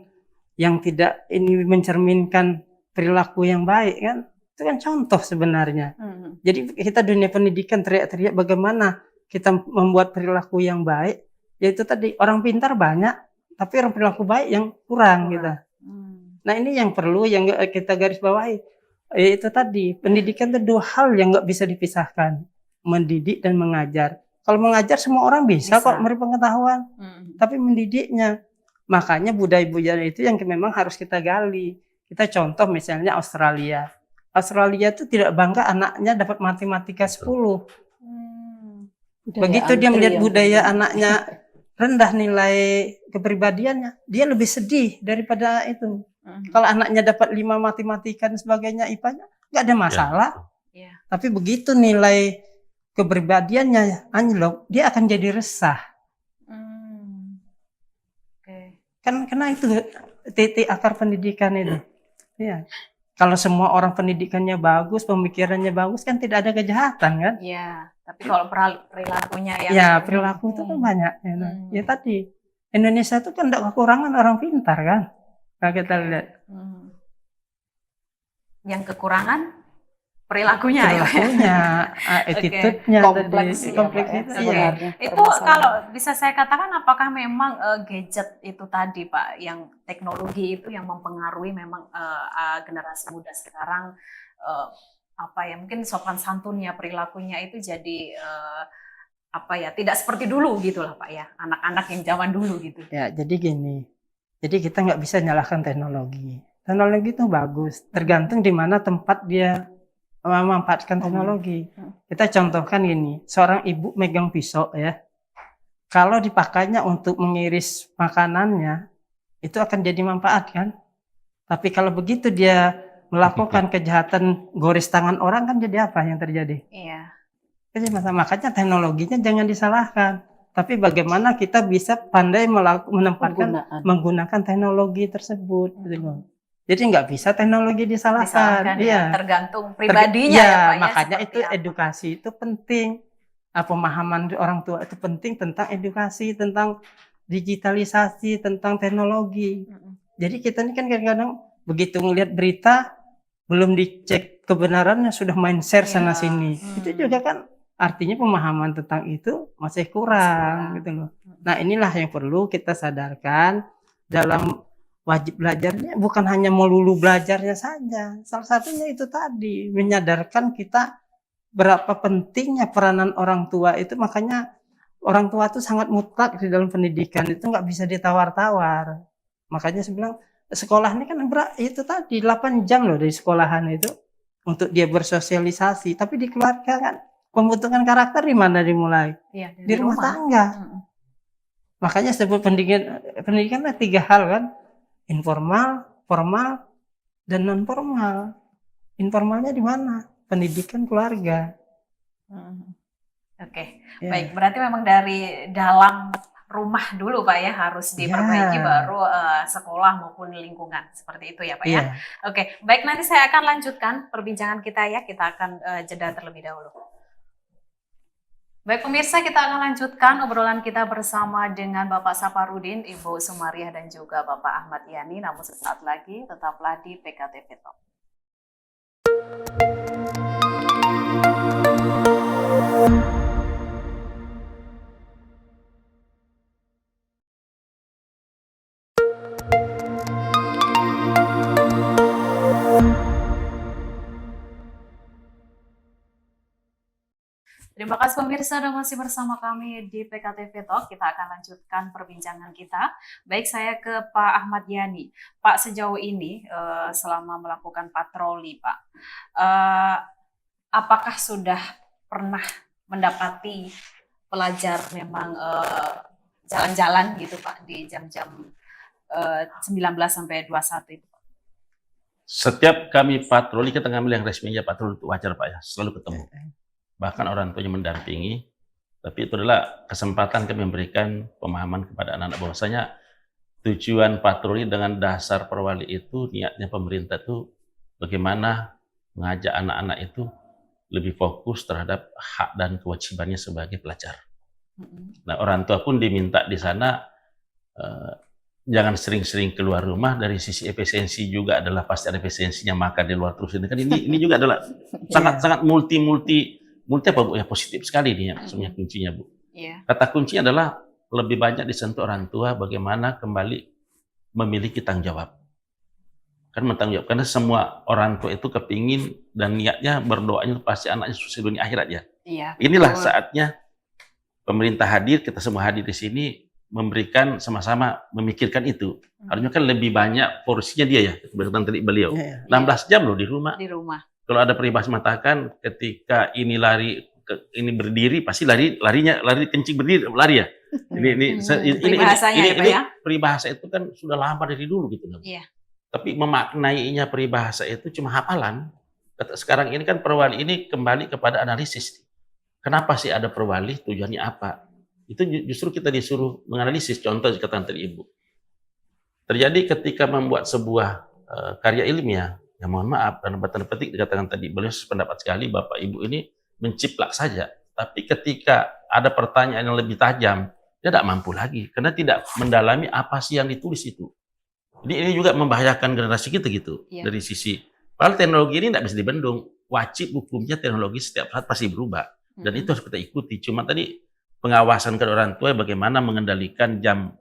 yang tidak ini mencerminkan perilaku yang baik kan. Itu kan contoh sebenarnya. Jadi kita dunia pendidikan teriak-teriak bagaimana kita membuat perilaku yang baik, yaitu tadi orang pintar banyak, tapi orang perilaku baik yang kurang gitu. Nah ini yang perlu yang kita garis bawahi, yaitu tadi pendidikan itu dua hal yang nggak bisa dipisahkan, mendidik dan mengajar. Kalau mengajar semua orang bisa kok memberi pengetahuan, tapi mendidiknya, makanya budaya-budaya itu yang memang harus kita gali. Kita contoh misalnya Australia. Australia itu tidak bangga anaknya dapat matematika 10. Begitu dia melihat budaya anaknya rendah nilai kepribadiannya, dia lebih sedih daripada itu. Kalau anaknya dapat 5 matematika dan sebagainya, IPA-nya nggak ada masalah. Tapi begitu nilai kepribadiannya anjlok, dia akan jadi resah. Kan karena itu titik akar pendidikan itu. Iya. Kalau semua orang pendidikannya bagus, pemikirannya bagus, kan tidak ada kejahatan kan? Iya. Tapi kalau perilakunya yang perilaku itu kan banyak. Ya tadi Indonesia itu kan tidak kekurangan orang pintar kan? Kalau kita lihat. Yang kekurangan perilakunya, attitude-nya, kompleksitas. Itu kalau bisa saya katakan, apakah memang gadget itu tadi Pak, yang teknologi itu yang mempengaruhi memang generasi muda sekarang, mungkin sopan santunnya, perilakunya itu jadi tidak seperti dulu gitulah Pak ya, anak-anak yang zaman dulu gitu. Ya, jadi gini, jadi kita nggak bisa nyalahkan teknologi. Teknologi itu bagus, tergantung di mana tempat dia memanfaatkan teknologi. Kita contohkan gini, seorang ibu megang pisau ya, kalau dipakainya untuk mengiris makanannya, itu akan jadi manfaat kan. Tapi kalau begitu dia melakukan kejahatan goris tangan orang, kan jadi apa yang terjadi? Iya. Jadi makanya teknologinya jangan disalahkan. Tapi bagaimana kita bisa pandai menggunakan teknologi tersebut. Jadi nggak bisa teknologi disalahkan. Iya. Tergantung pribadinya. Makanya itu edukasi itu penting. Pemahaman orang tua itu penting tentang edukasi, tentang digitalisasi, tentang teknologi. Jadi kita ini kan kadang-kadang begitu ngelihat berita, belum dicek kebenarannya sudah main share sana sini. Itu juga kan artinya pemahaman tentang itu masih kurang gitu loh. Nah inilah yang perlu kita sadarkan dalam wajib belajarnya, bukan hanya melulu belajarnya saja. Salah satunya itu tadi, menyadarkan kita berapa pentingnya peranan orang tua itu. Makanya orang tua itu sangat mutlak di dalam pendidikan, itu nggak bisa ditawar-tawar. Makanya saya bilang sekolah ini kan itu tadi 8 jam loh dari sekolahan itu untuk dia bersosialisasi. Tapi di keluarga kan pembentukan karakter di mana dimulai? Ya, di rumah tangga. Makanya sebut pendidikan ada 3 hal kan, informal, formal, dan non formal. Informalnya di mana? Pendidikan keluarga. Baik, berarti memang dari dalam rumah dulu Pak ya harus diperbaiki, baru sekolah maupun lingkungan, seperti itu ya Pak ya. Baik, nanti saya akan lanjutkan perbincangan kita ya, kita akan jeda terlebih dahulu. Baik pemirsa, kita akan lanjutkan obrolan kita bersama dengan Bapak Saparudin, Ibu Sumariah dan juga Bapak Ahmad Yani, namun sesaat lagi tetaplah di PKTV Talk. Terima kasih pemirsa dan masih bersama kami di PKTV Talk. Kita akan lanjutkan perbincangan kita. Baik, saya ke Pak Ahmad Yani. Pak, sejauh ini selama melakukan patroli Pak, apakah sudah pernah mendapati pelajar memang jalan-jalan gitu Pak di jam-jam 19 sampai 21 itu Pak? Setiap kami patroli, kita ngambil yang resminya patroli itu wajar Pak ya, selalu ketemu. Bahkan orang tuanya mendampingi, tapi itu adalah kesempatan kami memberikan pemahaman kepada anak-anak bahwasanya tujuan patroli dengan dasar perwali itu, niatnya pemerintah itu bagaimana mengajak anak-anak itu lebih fokus terhadap hak dan kewajibannya sebagai pelajar. Nah, orang tua pun diminta di sana jangan sering-sering keluar rumah. Dari sisi efisiensi juga adalah pasti ada efisiensinya, makan di luar terus. Ini kan ini juga adalah sangat multi multi apa Bu? Ya positif sekali nih ya maksudnya kuncinya Bu. Iya. Kata kuncinya adalah lebih banyak disentuh orang tua bagaimana kembali memiliki tanggung jawab. Kan bertanggung jawab, karena semua orang tua itu kepingin dan niatnya berdoanya pasti anaknya sukses dunia akhirat ya. Iya. Inilah betul. saatnya pemerintah hadir, kita semua hadir di sini memberikan sama-sama memikirkan itu. Harusnya kan lebih banyak porsinya dia ya, seperti tadi beliau. Iya, 16 jam loh di rumah. Di rumah. Kalau ada peribahasa mengatakan ketika ini lari ini berdiri pasti lari kencing berdiri lari ya. Ini Peribahasanya ya, Pak ya? peribahasa itu kan sudah lama dari dulu gitu. Iya. Tapi memaknainya peribahasa itu cuma hafalan. Sekarang ini kan perwali ini kembali kepada analisis. Kenapa sih ada perwali? Tujuannya apa? Itu justru kita disuruh menganalisis. Contoh dikatakan tadi Ibu. Terjadi ketika membuat sebuah karya ilmiah, ya mohon maaf, dan tanda petik dikatakan tadi, beliau sependapat sekali Bapak Ibu ini menciplak saja. Tapi ketika ada pertanyaan yang lebih tajam, dia tidak mampu lagi. Karena tidak mendalami apa sih yang ditulis itu. Jadi ini juga membahayakan generasi kita gitu. Iya. Dari sisi, padahal teknologi ini tidak bisa dibendung. Wajib hukumnya teknologi setiap saat pasti berubah. Dan itu harus kita ikuti. Cuma tadi pengawasan ke orang tua bagaimana mengendalikan jam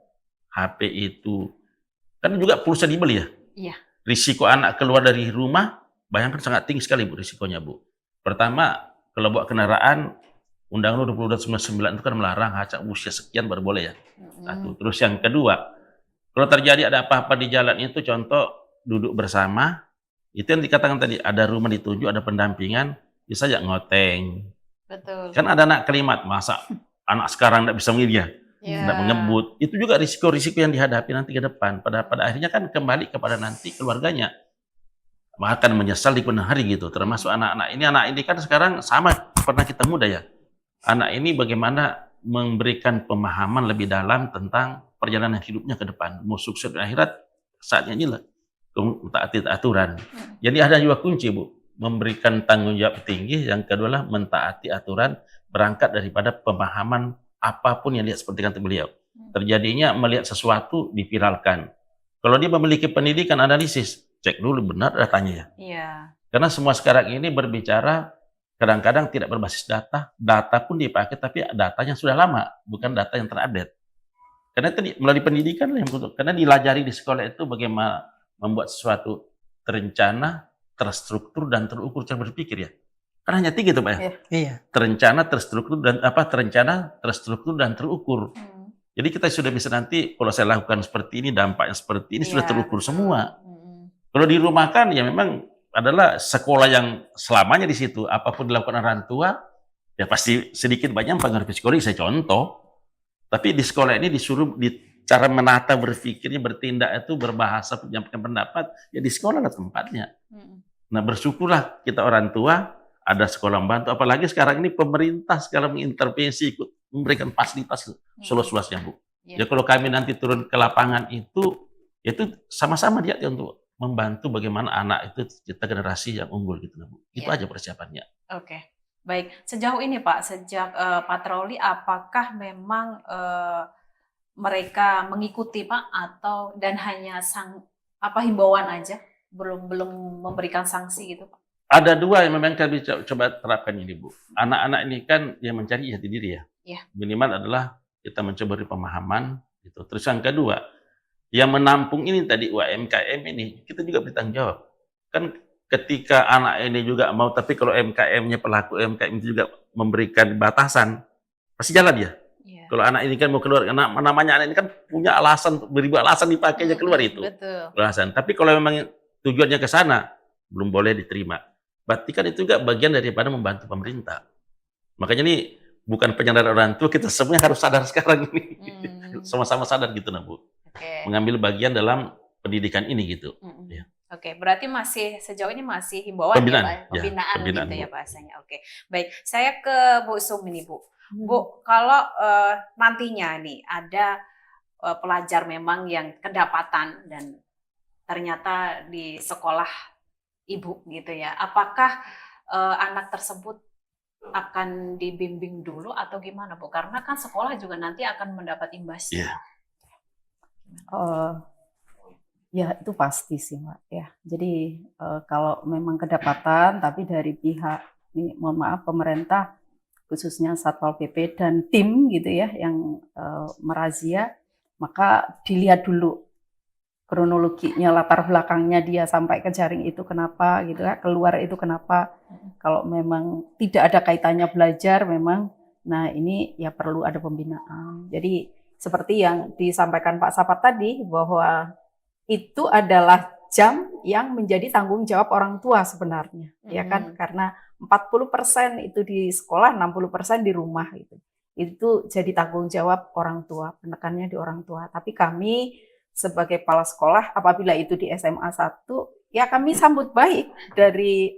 HP itu. Kan juga pulsa dibeli ya. Iya. Risiko anak keluar dari rumah, bayangkan sangat tinggi sekali Bu risikonya Bu. Pertama, kalau bawa kendaraan, Undang-Undang 2299 itu kan melarang hanya usia sekian baru boleh ya. Satu. Terus yang kedua, kalau terjadi ada apa-apa di jalan itu, contoh duduk bersama, itu yang dikatakan tadi, ada rumah ditunjuk, ada pendampingan, bisa aja ngoteng. Betul. Kan ada anak kelimat, masa anak sekarang tidak bisa mengidia, tidak mengebut. Itu juga risiko-risiko yang dihadapi nanti ke depan. Pada akhirnya kan kembali kepada nanti keluarganya. Akan menyesal di kemudian hari gitu. Termasuk anak-anak ini kan sekarang sama pernah kita muda ya. Anak ini bagaimana memberikan pemahaman lebih dalam tentang perjalanan hidupnya ke depan. Mau sukses di akhirat, saatnya inilah mentaati aturan. Jadi ada juga kunci Bu, memberikan tanggung jawab tinggi. Yang kedua adalah mentaati aturan, berangkat daripada pemahaman apapun yang lihat seperti kata beliau. Terjadinya melihat sesuatu diviralkan. Kalau dia memiliki pendidikan analisis, cek dulu benar datanya ya. Iya. Karena semua sekarang ini berbicara kadang-kadang tidak berbasis data, data pun dipakai tapi datanya sudah lama, bukan data yang terupdate. Karena tadi melalui pendidikan karena dilajari di sekolah itu bagaimana membuat sesuatu terencana, terstruktur dan terukur cara berpikir ya. Kan hanya 3 itu Pak ya. Iya. Terencana, terstruktur dan terukur. Jadi kita sudah bisa nanti kalau saya lakukan seperti ini, dampaknya seperti ini sudah terukur semua. Kalau di rumah kan ya memang adalah sekolah yang selamanya di situ. Apapun dilakukan orang tua, ya pasti sedikit banyak pengaruh psikologis. Saya contoh. Tapi di sekolah ini disuruh cara menata berpikirnya, bertindak itu berbahasa, menyampaikan pendapat, ya di sekolah lah tempatnya. Nah bersyukurlah kita orang tua ada sekolah membantu. Apalagi sekarang ini pemerintah sekarang mengintervensi, ikut memberikan fasilitas seluas-luasnya Bu. Ya kalau kami nanti turun ke lapangan itu sama-sama dia untuk membantu bagaimana anak itu kita generasi yang unggul gitu Bu. Itu aja persiapannya. Oke. Baik, sejauh ini Pak, sejak patroli apakah memang mereka mengikuti Pak atau dan hanya himbauan aja, belum memberikan sanksi gitu Pak? Ada 2 yang memang kami coba terapkan ini Bu. Anak-anak ini kan yang mencari jati diri ya. Iya. Minimal adalah kita mencoba beri pemahaman gitu. Terus yang kedua, yang menampung ini tadi UMKM ini kita juga bertanggung jawab. Kan ketika anak ini juga mau, tapi kalau UMKM-nya pelaku UMKM itu juga memberikan batasan, pasti jalan dia. Yeah. Kalau anak ini kan mau keluar, namanya anak ini kan punya alasan, beribu alasan dipakainya keluar itu. Betul. Alasan. Tapi kalau memang tujuannya ke sana, belum boleh diterima. Berarti kan itu juga bagian daripada membantu pemerintah. Makanya ini bukan penyadaran orang tua, kita semuanya harus sadar sekarang ini. Sama-sama sadar gitu nah Bu. Mengambil bagian dalam pendidikan ini gitu. Ya. Oke, berarti sejauh ini masih himbauan pembinaan, ya Pak? Pembinaan gitu Bu. ya bahasanya. Oke, baik. Saya ke Bu Sum ini Bu. Bu, kalau nantinya nih ada pelajar memang yang kedapatan dan ternyata di sekolah Ibu gitu ya, apakah anak tersebut akan dibimbing dulu atau gimana Bu? Karena kan sekolah juga nanti akan mendapat imbasnya. Ya itu pasti sih Mbak ya. Jadi kalau memang kedapatan tapi dari pihak nih, mohon maaf pemerintah khususnya Satpol PP dan tim gitu ya yang merazia, maka dilihat dulu kronologinya, latar belakangnya dia sampai ke jaring itu kenapa gitu ya, keluar itu kenapa. Kalau memang tidak ada kaitannya belajar memang, nah ini ya perlu ada pembinaan. Jadi seperti yang disampaikan Pak Sapat tadi bahwa itu adalah jam yang menjadi tanggung jawab orang tua sebenarnya, ya kan? Karena 40% itu di sekolah, 60% di rumah itu. Itu jadi tanggung jawab orang tua, penekannya di orang tua. Tapi kami sebagai kepala sekolah apabila itu di SMA 1, ya kami sambut baik dari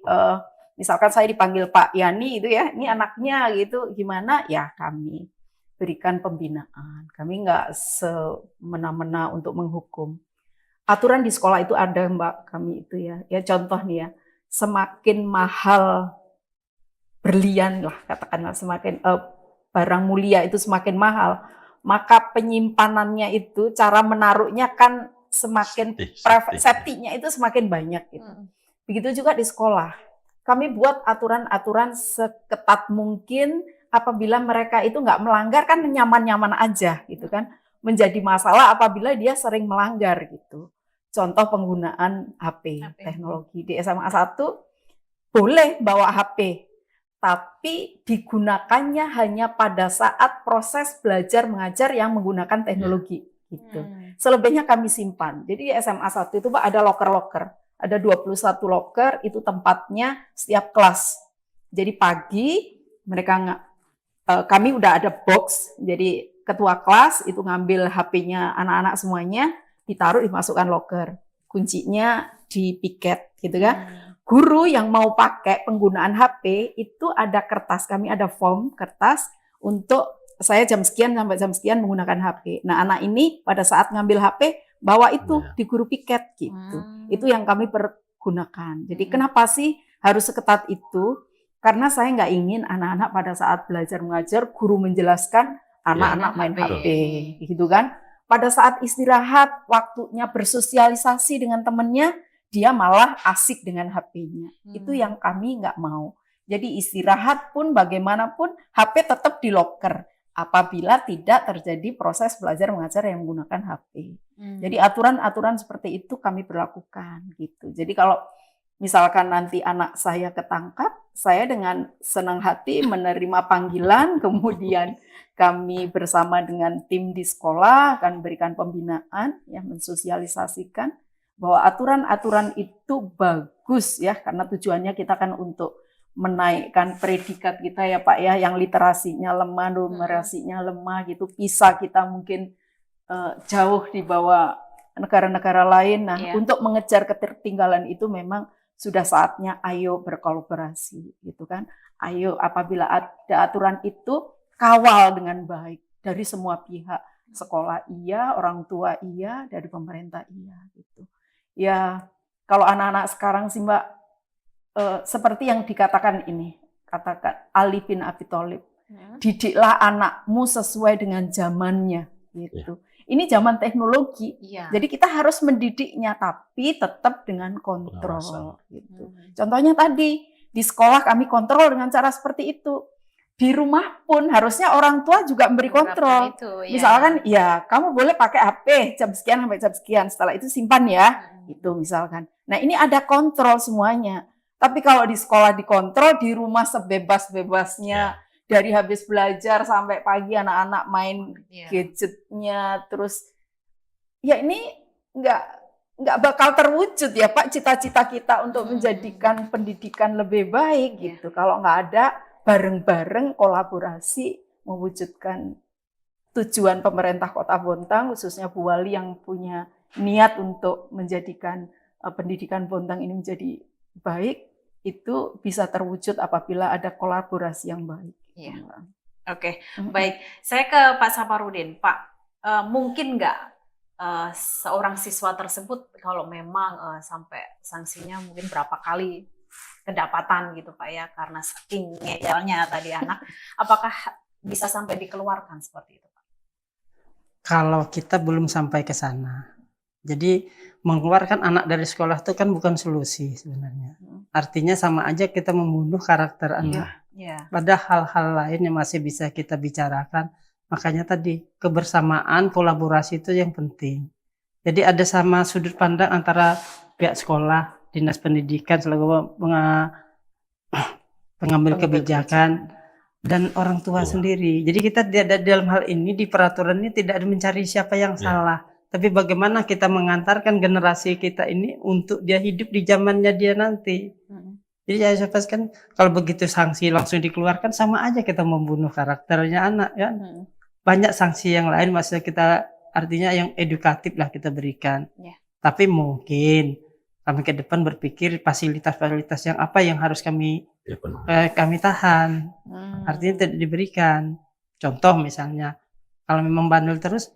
misalkan saya dipanggil Pak Yani itu ya, ini anaknya gitu, gimana? Ya kami berikan pembinaan. Kami nggak semena-mena untuk menghukum. Aturan di sekolah itu ada Mbak, kami itu ya. Ya contoh nih ya, semakin mahal berlian lah katakanlah, semakin barang mulia itu semakin mahal, maka penyimpanannya itu cara menaruhnya kan semakin safety-nya itu semakin banyak gitu. Begitu juga di sekolah. Kami buat aturan-aturan seketat mungkin, apabila mereka itu nggak melanggar kan nyaman-nyaman aja gitu kan. Menjadi masalah apabila dia sering melanggar gitu. Contoh penggunaan HP. Teknologi di SMA 1 boleh bawa HP, tapi digunakannya hanya pada saat proses belajar mengajar yang menggunakan teknologi gitu. Selebihnya kami simpan. Jadi di SMA 1 itu Pak ada loker-loker. Ada 21 loker, itu tempatnya setiap kelas. Jadi pagi mereka kami udah ada box. Jadi ketua kelas itu ngambil HP-nya anak-anak semuanya, ditaruh dimasukkan loker. Kuncinya di piket gitu kan. Guru yang mau pakai penggunaan HP itu ada kertas, kami ada form kertas untuk saya jam sekian sampai jam sekian menggunakan HP. Nah, anak ini pada saat ngambil HP bawa itu di guru piket gitu. Itu yang kami pergunakan. Jadi kenapa sih harus seketat itu? Karena saya nggak ingin anak-anak pada saat belajar mengajar guru menjelaskan anak-anak main HP gitu kan. Pada saat istirahat, waktunya bersosialisasi dengan temannya, dia malah asik dengan HP-nya. Itu yang kami nggak mau. Jadi istirahat pun bagaimanapun HP tetap di loker apabila tidak terjadi proses belajar mengajar yang menggunakan HP. Jadi aturan-aturan seperti itu kami berlakukan gitu. Jadi kalau misalkan nanti anak saya ketangkap, saya dengan senang hati menerima panggilan, kemudian kami bersama dengan tim di sekolah akan berikan pembinaan, ya mensosialisasikan bahwa aturan-aturan itu bagus ya, karena tujuannya kita kan untuk menaikkan predikat kita ya Pak ya, yang literasinya lemah, numerasinya lemah gitu, PISA kita mungkin jauh di bawah negara-negara lain. Nah, untuk mengejar ketertinggalan itu memang sudah saatnya ayo berkolaborasi gitu kan. Ayo apabila ada aturan itu kawal dengan baik dari semua pihak. Sekolah iya, orang tua iya, dari pemerintah iya gitu. Ya, kalau anak-anak sekarang sih Mbak, seperti yang dikatakan ini, katakan Ali bin Abi Thalib, didiklah anakmu sesuai dengan zamannya gitu. Ini zaman teknologi, jadi kita harus mendidiknya, tapi tetap dengan kontrol gitu. Contohnya tadi di sekolah kami kontrol dengan cara seperti itu. Di rumah pun harusnya orang tua juga memberi kontrol. Misalkan, ya kamu boleh pakai HP jam sekian sampai jam sekian, setelah itu simpan ya, itu misalkan. Nah ini ada kontrol semuanya. Tapi kalau di sekolah dikontrol, di rumah sebebas-bebasnya, dari habis belajar sampai pagi anak-anak main gadgetnya, terus ya ini nggak bakal terwujud ya Pak cita-cita kita untuk menjadikan pendidikan lebih baik gitu. Kalau nggak ada bareng-bareng kolaborasi mewujudkan tujuan pemerintah Kota Bontang, khususnya Bu Wali yang punya niat untuk menjadikan pendidikan Bontang ini menjadi baik, itu bisa terwujud apabila ada kolaborasi yang baik. Oke, baik. Saya ke Pak Saparudin. Pak, mungkin nggak seorang siswa tersebut kalau memang sampai sanksinya mungkin berapa kali kedapatan gitu Pak ya, karena saking ngejelnya tadi anak, apakah bisa sampai dikeluarkan seperti itu Pak? Kalau kita belum sampai ke sana, Jadi mengeluarkan anak dari sekolah itu kan bukan solusi sebenarnya. Artinya sama aja kita membunuh karakter anak. Ada hal-hal lain yang masih bisa kita bicarakan. Makanya tadi kebersamaan, kolaborasi itu yang penting. Jadi ada sama sudut pandang antara pihak sekolah, dinas pendidikan selaku pengambil kebijakan, dan orang tua sendiri. Jadi kita tidak dalam hal ini di peraturan ini tidak ada mencari siapa yang salah. Tapi bagaimana kita mengantarkan generasi kita ini untuk dia hidup di zamannya dia nanti. Jadi saya pastikan kalau begitu sanksi langsung dikeluarkan sama aja kita membunuh karakternya anak ya. Banyak sanksi yang lain maksudnya kita artinya yang edukatif lah kita berikan. Tapi mungkin kami ke depan berpikir fasilitas-fasilitas yang apa yang harus kami tahan. Artinya tidak diberikan. Contoh misalnya kalau memang bandel terus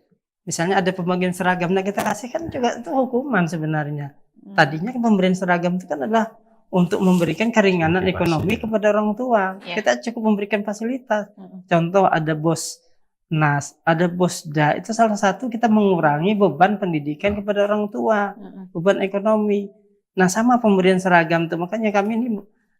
misalnya ada pembagian seragam, nah kita kasih kan juga itu hukuman sebenarnya. Tadinya pemberian seragam itu kan adalah untuk memberikan keringanan ekonomi kepada orang tua. Kita cukup memberikan fasilitas. Contoh ada bos NAS, ada bosda, itu salah satu kita mengurangi beban pendidikan kepada orang tua, beban ekonomi. Nah sama pemberian seragam itu, makanya kami ini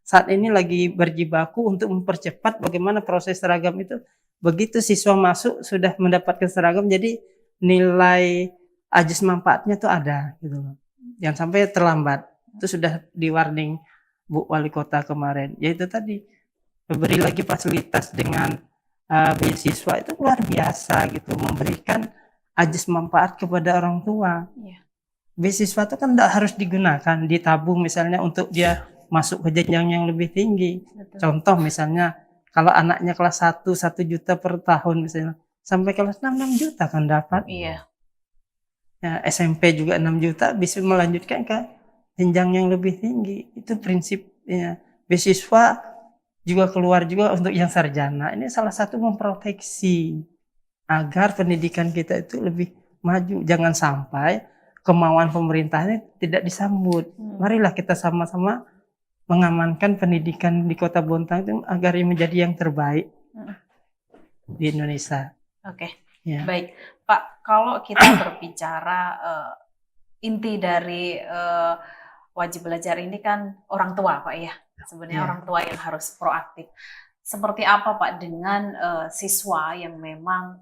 saat ini lagi berjibaku untuk mempercepat bagaimana proses seragam itu. Begitu siswa masuk sudah mendapatkan seragam, jadi nilai ajus manfaatnya tuh ada gitu loh. Jangan sampai terlambat. Itu sudah di warning Bu Wali Kota kemarin. Yaitu tadi beri lagi fasilitas dengan beasiswa itu luar biasa gitu, memberikan ajus manfaat kepada orang tua. Beasiswa itu kan tidak harus digunakan, ditabung misalnya untuk dia masuk ke jenjang yang lebih tinggi. Contoh misalnya kalau anaknya kelas 1 juta per tahun misalnya, sampai kelas 6 juta kan dapat. Ya, SMP juga 6 juta bisa melanjutkan ke jenjang yang lebih tinggi. Itu prinsipnya. Beasiswa juga keluar juga untuk yang sarjana. Ini salah satu memproteksi agar pendidikan kita itu lebih maju. Jangan sampai kemauan pemerintah ini tidak disambut. Marilah kita sama-sama mengamankan pendidikan di Kota Bontang itu agar menjadi yang terbaik di Indonesia. Baik Pak, kalau kita berbicara inti dari wajib belajar ini kan orang tua Pak ya, sebenarnya orang tua yang harus proaktif. Seperti apa Pak dengan siswa yang memang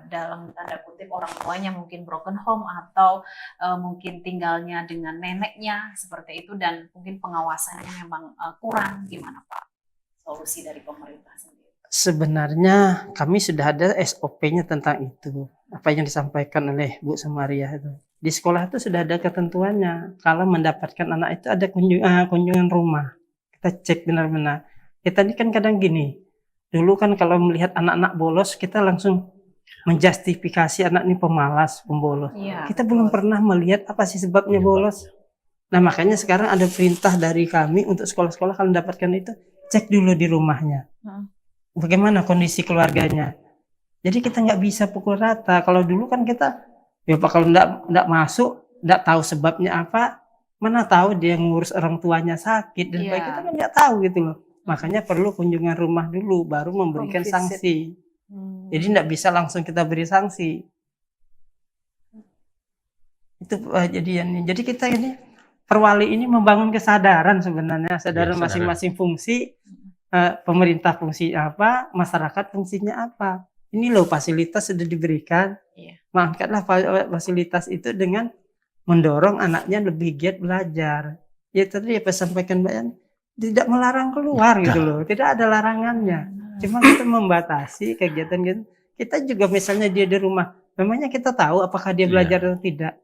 dalam tanda kutip orang tuanya mungkin broken home atau mungkin tinggalnya dengan neneknya seperti itu dan mungkin pengawasannya memang kurang, gimana Pak solusi dari pemerintah sendiri? Sebenarnya kami sudah ada SOP-nya tentang itu. Apa yang disampaikan oleh Bu Samaria itu. Di sekolah itu sudah ada ketentuannya. Kalau mendapatkan anak itu ada kunjungan rumah. Kita cek benar-benar. Kita ini kan kadang gini. Dulu kan kalau melihat anak-anak bolos kita langsung menjustifikasi anak ini pemalas, pembolos. Kita belum pernah melihat apa sih sebabnya bolos. Nah makanya sekarang ada perintah dari kami untuk sekolah-sekolah kalau mendapatkan itu cek dulu di rumahnya. Bagaimana kondisi keluarganya. Jadi kita nggak bisa pukul rata. Kalau dulu kan kita, ya Pak kalau nggak masuk, nggak tahu sebabnya apa, mana tahu dia ngurus orang tuanya sakit dan kita kan nggak tahu gitu loh. Makanya perlu kunjungan rumah dulu, baru memberikan sanksi. Jadi nggak bisa langsung kita beri sanksi. Itu jadinya. Jadi kita ini perwali ini membangun kesadaran sebenarnya, kesadaran masing-masing fungsi. Pemerintah fungsi apa, masyarakat fungsinya apa. Ini loh fasilitas sudah diberikan. Mangkatlah fasilitas itu dengan mendorong anaknya lebih giat belajar. Ya tadi apa sampaikan Mbak Yan, tidak melarang keluar gitu loh, tidak ada larangannya. Cuma kita membatasi kegiatan gitu. Kita juga misalnya dia di rumah, memangnya kita tahu apakah dia belajar atau tidak.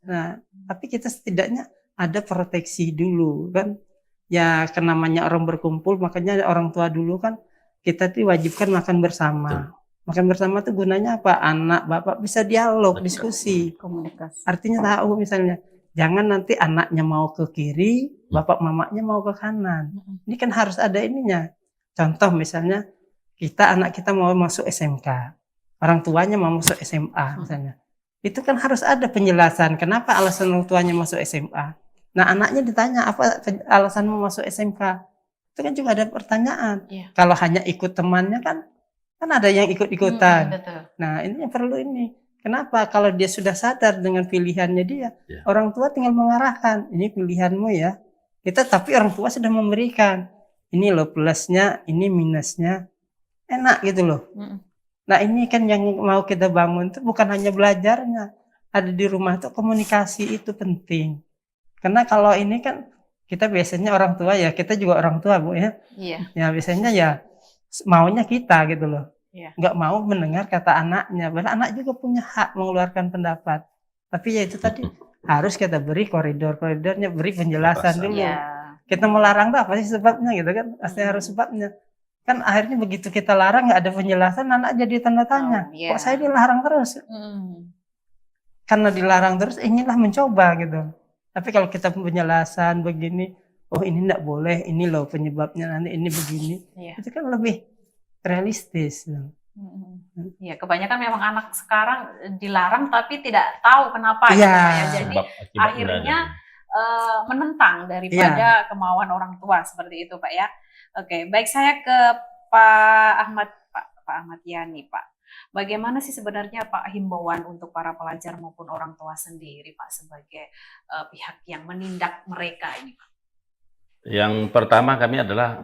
Nah, tapi kita setidaknya ada proteksi dulu kan. Ya namanya orang berkumpul, makanya orang tua dulu kan kita diwajibkan makan bersama. Makan bersama tuh gunanya apa? Anak, bapak bisa dialog, diskusi, komunikasi. Artinya tahu misalnya, jangan nanti anaknya mau ke kiri, bapak mamanya mau ke kanan. Ini kan harus ada ininya. Contoh misalnya, anak kita mau masuk SMK, orang tuanya mau masuk SMA misalnya. Itu kan harus ada penjelasan kenapa alasan orang tuanya masuk SMA. Nah anaknya ditanya apa alasanmu masuk SMK, itu kan juga ada pertanyaan. Kalau hanya ikut temannya kan ada yang ikut-ikutan. Nah ini yang perlu ini Kenapa? Kalau dia sudah sadar dengan pilihannya dia, Ya. orang tua tinggal mengarahkan, ini pilihanmu ya. Tapi orang tua sudah memberikan, ini loh plusnya, ini minusnya, enak gitu loh. Nah ini kan yang mau kita bangun itu bukan hanya belajarnya, ada di rumah tuh komunikasi itu penting. Karena kalau ini kan kita biasanya orang tua ya, kita juga orang tua Bu ya. Iya. Ya biasanya ya maunya kita gitu loh. Iya. Nggak mau mendengar kata anaknya. Padahal anak juga punya hak mengeluarkan pendapat. Tapi ya itu tadi harus kita beri koridor-koridornya, beri penjelasan dulu. Iya. Kita melarang tuh apa sih sebabnya gitu kan? Pasti harus sebabnya. Kan akhirnya begitu kita larang nggak ada penjelasan, anak jadi tanda tanya. iya. Kok saya dilarang terus? Karena dilarang terus, inilah mencoba gitu. Tapi kalau kita penjelasan begini, oh ini nggak boleh, ini loh penyebabnya nanti ini begini. Iya. Itu kan lebih realistis. Iya, kebanyakan memang anak sekarang dilarang tapi tidak tahu kenapa Iya. gitu ya. Jadi Sebab akibat akhirnya berada. menentang daripada kemauan orang tua seperti itu, Pak ya. Oke, baik, saya ke Pak Ahmad, Pak Ahmad Yani, Pak. Bagaimana sih sebenarnya Pak himbauan untuk para pelajar maupun orang tua sendiri, Pak, sebagai pihak yang menindak mereka ini, Pak? Yang pertama kami adalah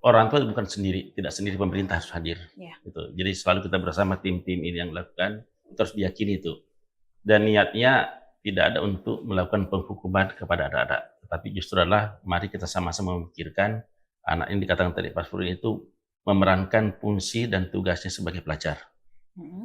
orang tua bukan sendiri, tidak sendiri, pemerintah harus hadir. Ya. Gitu. Jadi selalu kita bersama tim-tim ini yang lakukan, itu harus diyakini itu. Dan niatnya tidak ada untuk melakukan penghukuman kepada anak-anak, tetapi justru adalah mari kita sama-sama memikirkan anak ini dikatakan tadi Pak Furudin itu memerankan fungsi dan tugasnya sebagai pelajar.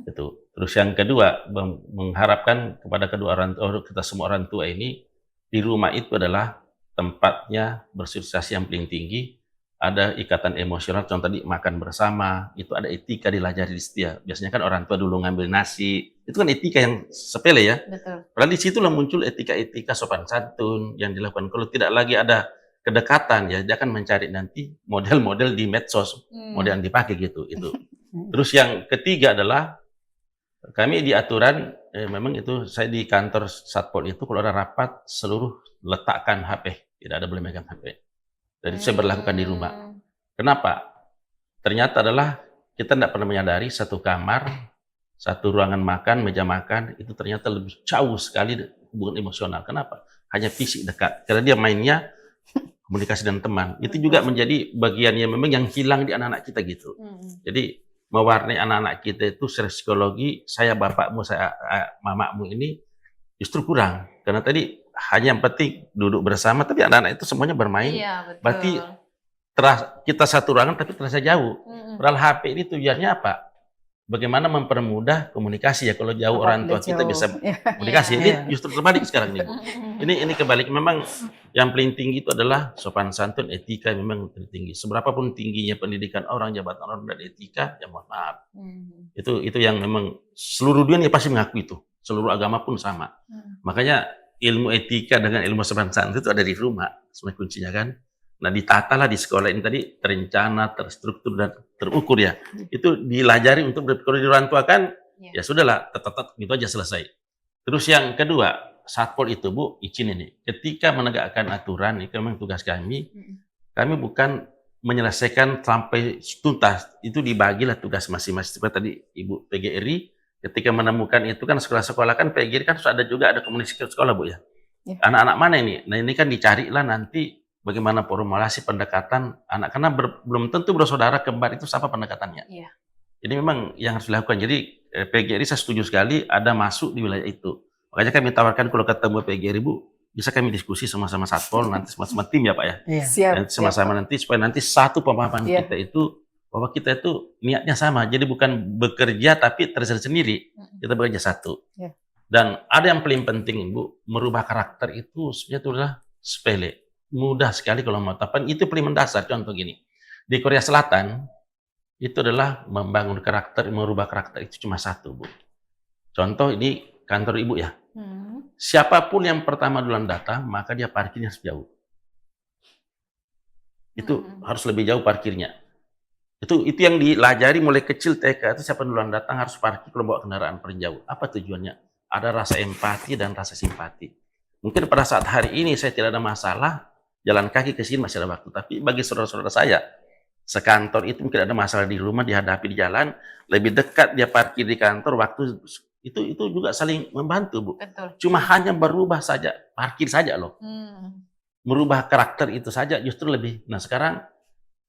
Gitu. Terus yang kedua, mengharapkan kepada kedua orang tua, kita semua orang tua ini di rumah itu adalah tempatnya bersosialisasi yang paling tinggi, ada ikatan emosional, contoh tadi makan bersama, itu ada etika dilajari di setia. Biasanya kan orang tua dulu ngambil nasi, itu kan etika yang sepele ya. Betul. Padahal di situlah muncul etika-etika sopan santun yang dilakukan. Kalau tidak lagi ada kedekatan ya, dia akan mencari nanti model-model di medsos, model yang dipakai gitu. Itu. Terus yang ketiga adalah kami di aturan, memang itu saya di kantor Satpol itu kalau ada rapat seluruh letakkan HP, tidak ada boleh megang HP. Dan itu saya berlakukan di rumah. Kenapa? Ternyata adalah kita tidak pernah menyadari satu kamar, satu ruangan makan, meja makan, itu ternyata lebih jauh sekali hubungan emosional. Kenapa? Hanya fisik dekat. Karena dia mainnya komunikasi dengan teman. Itu juga menjadi bagian yang memang yang hilang di anak-anak kita gitu. Jadi mewarnai anak-anak kita itu secara psikologi, saya bapakmu, saya mamamu ini justru kurang. Karena tadi hanya yang penting duduk bersama, tapi anak-anak itu semuanya bermain. Iya, betul. Berarti kita satu ruangan tapi terasa jauh. Padahal HP ini tujuannya apa? Bagaimana mempermudah komunikasi ya, kalau jauh orang tua kita bisa komunikasi. Ini justru terbalik sekarang nih. Ini kebalik. Memang yang paling tinggi itu adalah sopan santun, etika memang tertinggi. Seberapapun tingginya pendidikan orang, jabatan orang dan etika, ya mohon maaf. Itu yang memang seluruh dunia pasti mengaku itu. Seluruh agama pun sama. Makanya ilmu etika dengan ilmu sopan santun itu ada di rumah, sebenarnya kuncinya kan. Nah, ditatalah di sekolah ini tadi terencana, terstruktur dan terukur ya. Itu dilajari untuk kalau di orang tua kan, ya sudahlah, tetap gitu aja selesai. Terus yang kedua, Satpol itu Bu, izin ini, ketika menegakkan aturan, itu memang tugas kami. Kami bukan menyelesaikan sampai tuntas, itu dibagilah tugas masing-masing. Seperti tadi Ibu PGRI, ketika menemukan itu kan sekolah-sekolah kan PGRI kan ada juga ada komunikasi sekolah Bu ya. Anak-anak mana ini? Nah ini kan dicarilah nanti bagaimana formulasi pendekatan anak, karena belum tentu bersaudara kembar itu siapa pendekatannya. Jadi memang yang harus dilakukan. Jadi PGRI saya setuju sekali ada masuk di wilayah itu. Makanya kami tawarkan kalau ketemu PGRI Bu, bisa kami diskusi sama-sama Satpol, nanti sama-sama tim ya Pak ya. Siap, sama-sama nanti supaya nanti satu pemahaman kita itu bahwa kita itu niatnya sama. Jadi bukan bekerja tapi terserah sendiri. Kita bekerja satu. Dan ada yang paling penting Bu, merubah karakter itu sebenarnya itu adalah sepele. Mudah sekali kalau mau, tapi itu paling mendasar. Contoh gini, di Korea Selatan itu adalah membangun karakter, merubah karakter itu cuma satu Bu. Contoh ini kantor Ibu ya. Siapapun yang pertama duluan datang, maka dia parkirnya harus jauh. Itu harus lebih jauh parkirnya. Itu yang dilajari mulai kecil TK itu siapa duluan datang harus parkir kalau bawa kendaraan paling jauh. Apa tujuannya? Ada rasa empati dan rasa simpati. Mungkin pada saat hari ini saya tidak ada masalah, jalan kaki ke sini masih ada waktu. Tapi bagi saudara-saudara saya, sekantor itu mungkin ada masalah di rumah, dihadapi di jalan, lebih dekat dia parkir di kantor, waktu itu juga saling membantu, Bu. Betul. Cuma hanya berubah saja, parkir saja loh. Merubah karakter itu saja justru lebih. Nah sekarang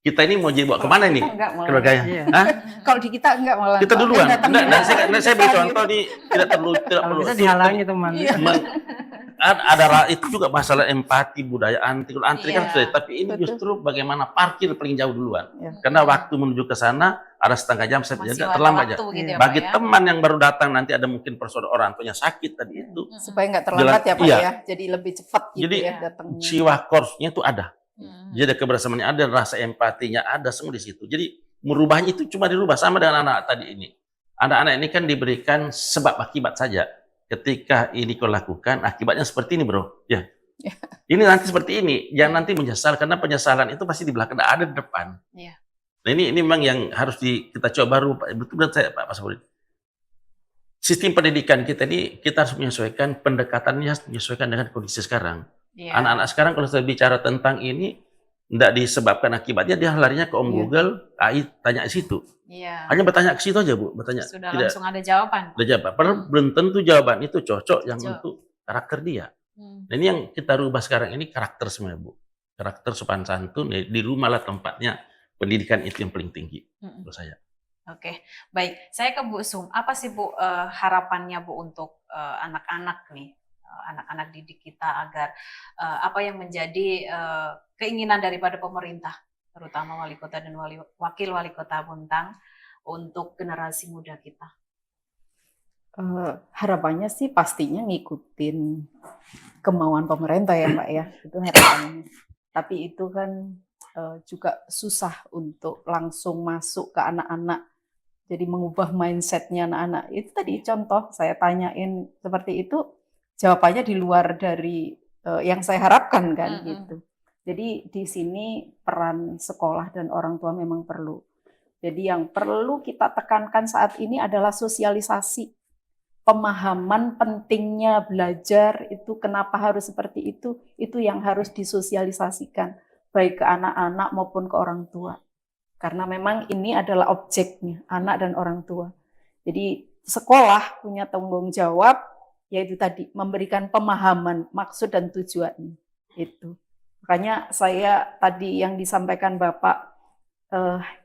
kita ini mau dibawa kemana nih keluarganya? Iya. Hah? Kalau di kita enggak malah. Kita duluan. Saya beri contoh nih, tidak perlu Kalau bisa dihalangi teman. Iya. Ada itu juga masalah empati budaya antri. Kalau antri kan Iya, sudah, tapi ini betul. justru bagaimana parkir paling jauh duluan. Iya. Karena waktu menuju ke sana ada setengah jam, saya Masih jaga ada terlambat aja. waktu gitu ya, Bagi Pak, ya. teman yang baru datang nanti ada mungkin persaudara orang tuanya sakit tadi itu. Supaya nggak terlambat ya Pak Iya. ya. Jadi lebih cepat gitu Jadi, ya datangnya. Jiwa korsnya itu ada. Jadi ada kebersamaannya ada, rasa empatinya ada semua di situ. Jadi merubahnya itu cuma dirubah sama dengan anak tadi ini. Anak-anak ini kan diberikan sebab akibat saja. Ketika ini kau lakukan, akibatnya seperti ini, bro. Ya. Ini nanti seperti ini. Jangan nanti menyesal karena penyesalan itu pasti di belakang, ada di depan. Iya. Nah ini memang yang harus kita coba rubah. Betul saya Pak Saburi. Sistem pendidikan kita ini kita harus menyesuaikan pendekatannya, harus menyesuaikan dengan kondisi sekarang. Iya. Anak-anak sekarang kalau saya bicara tentang ini, tidak disebabkan akibatnya, dia larinya ke Om Iya. Google, AI tanya di situ. Iya. Hanya bertanya ke situ aja, Bu. Bertanya. Sudah Tidak langsung ada jawaban. ada jawaban. Padahal belum tentu jawaban itu cocok yang Cocok. untuk karakter dia. Dan ini yang kita rubah sekarang ini karakter semua, Bu. Karakter sopan santun, di rumah lah tempatnya. Pendidikan itu yang paling tinggi menurut saya. Oke, baik. Saya ke Bu Sum. Apa sih Bu harapannya Bu untuk anak-anak nih, anak-anak didik kita agar apa yang menjadi keinginan daripada pemerintah, terutama wali kota dan wakil wali kota Bontang untuk generasi muda kita? Harapannya sih pastinya ngikutin kemauan pemerintah ya Mbak ya. Itu harapannya. Tapi itu kan juga susah untuk langsung masuk ke anak-anak. Jadi mengubah mindsetnya anak-anak. Itu tadi contoh saya tanyain seperti itu, jawabannya di luar dari yang saya harapkan kan gitu. Jadi di sini peran sekolah dan orang tua memang perlu. Jadi yang perlu kita tekankan saat ini adalah sosialisasi. Pemahaman pentingnya belajar itu kenapa harus seperti itu yang harus disosialisasikan baik ke anak-anak maupun ke orang tua. Karena memang ini adalah objeknya, anak dan orang tua. Jadi sekolah punya tanggung jawab, yaitu tadi memberikan pemahaman maksud dan tujuannya. Itu. Makanya saya tadi yang disampaikan Bapak,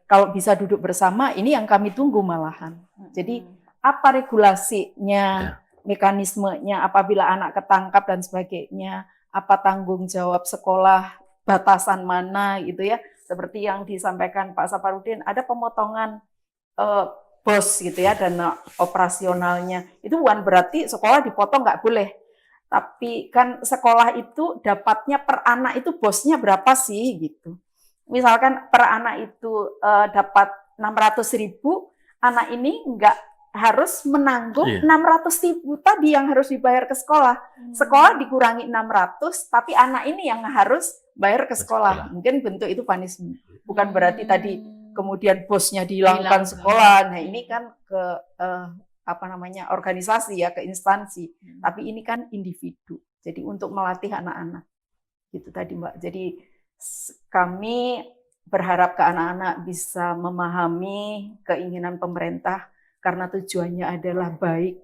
kalau bisa duduk bersama, ini yang kami tunggu malahan. Jadi apa regulasinya, mekanismenya apabila anak ketangkap dan sebagainya, apa tanggung jawab sekolah, batasan mana gitu ya. Seperti yang disampaikan Pak Saparudin, ada pemotongan bos gitu ya, dana operasionalnya. Itu bukan berarti sekolah dipotong nggak boleh. Tapi kan sekolah itu dapatnya per anak itu bosnya berapa sih gitu. Misalkan per anak itu dapat 600.000, anak ini nggak harus menanggung 600.000 tadi yang harus dibayar ke sekolah. Sekolah dikurangi 600, tapi anak ini yang harus bayar ke sekolah. Mungkin bentuk itu punishment. Bukan berarti tadi kemudian bosnya dihilangkan sekolah. Nah ini kan ke organisasi ya, ke instansi. Tapi ini kan individu. Jadi untuk melatih anak-anak. Gitu tadi Mbak. Jadi kami berharap ke anak-anak bisa memahami keinginan pemerintah karena tujuannya adalah baik,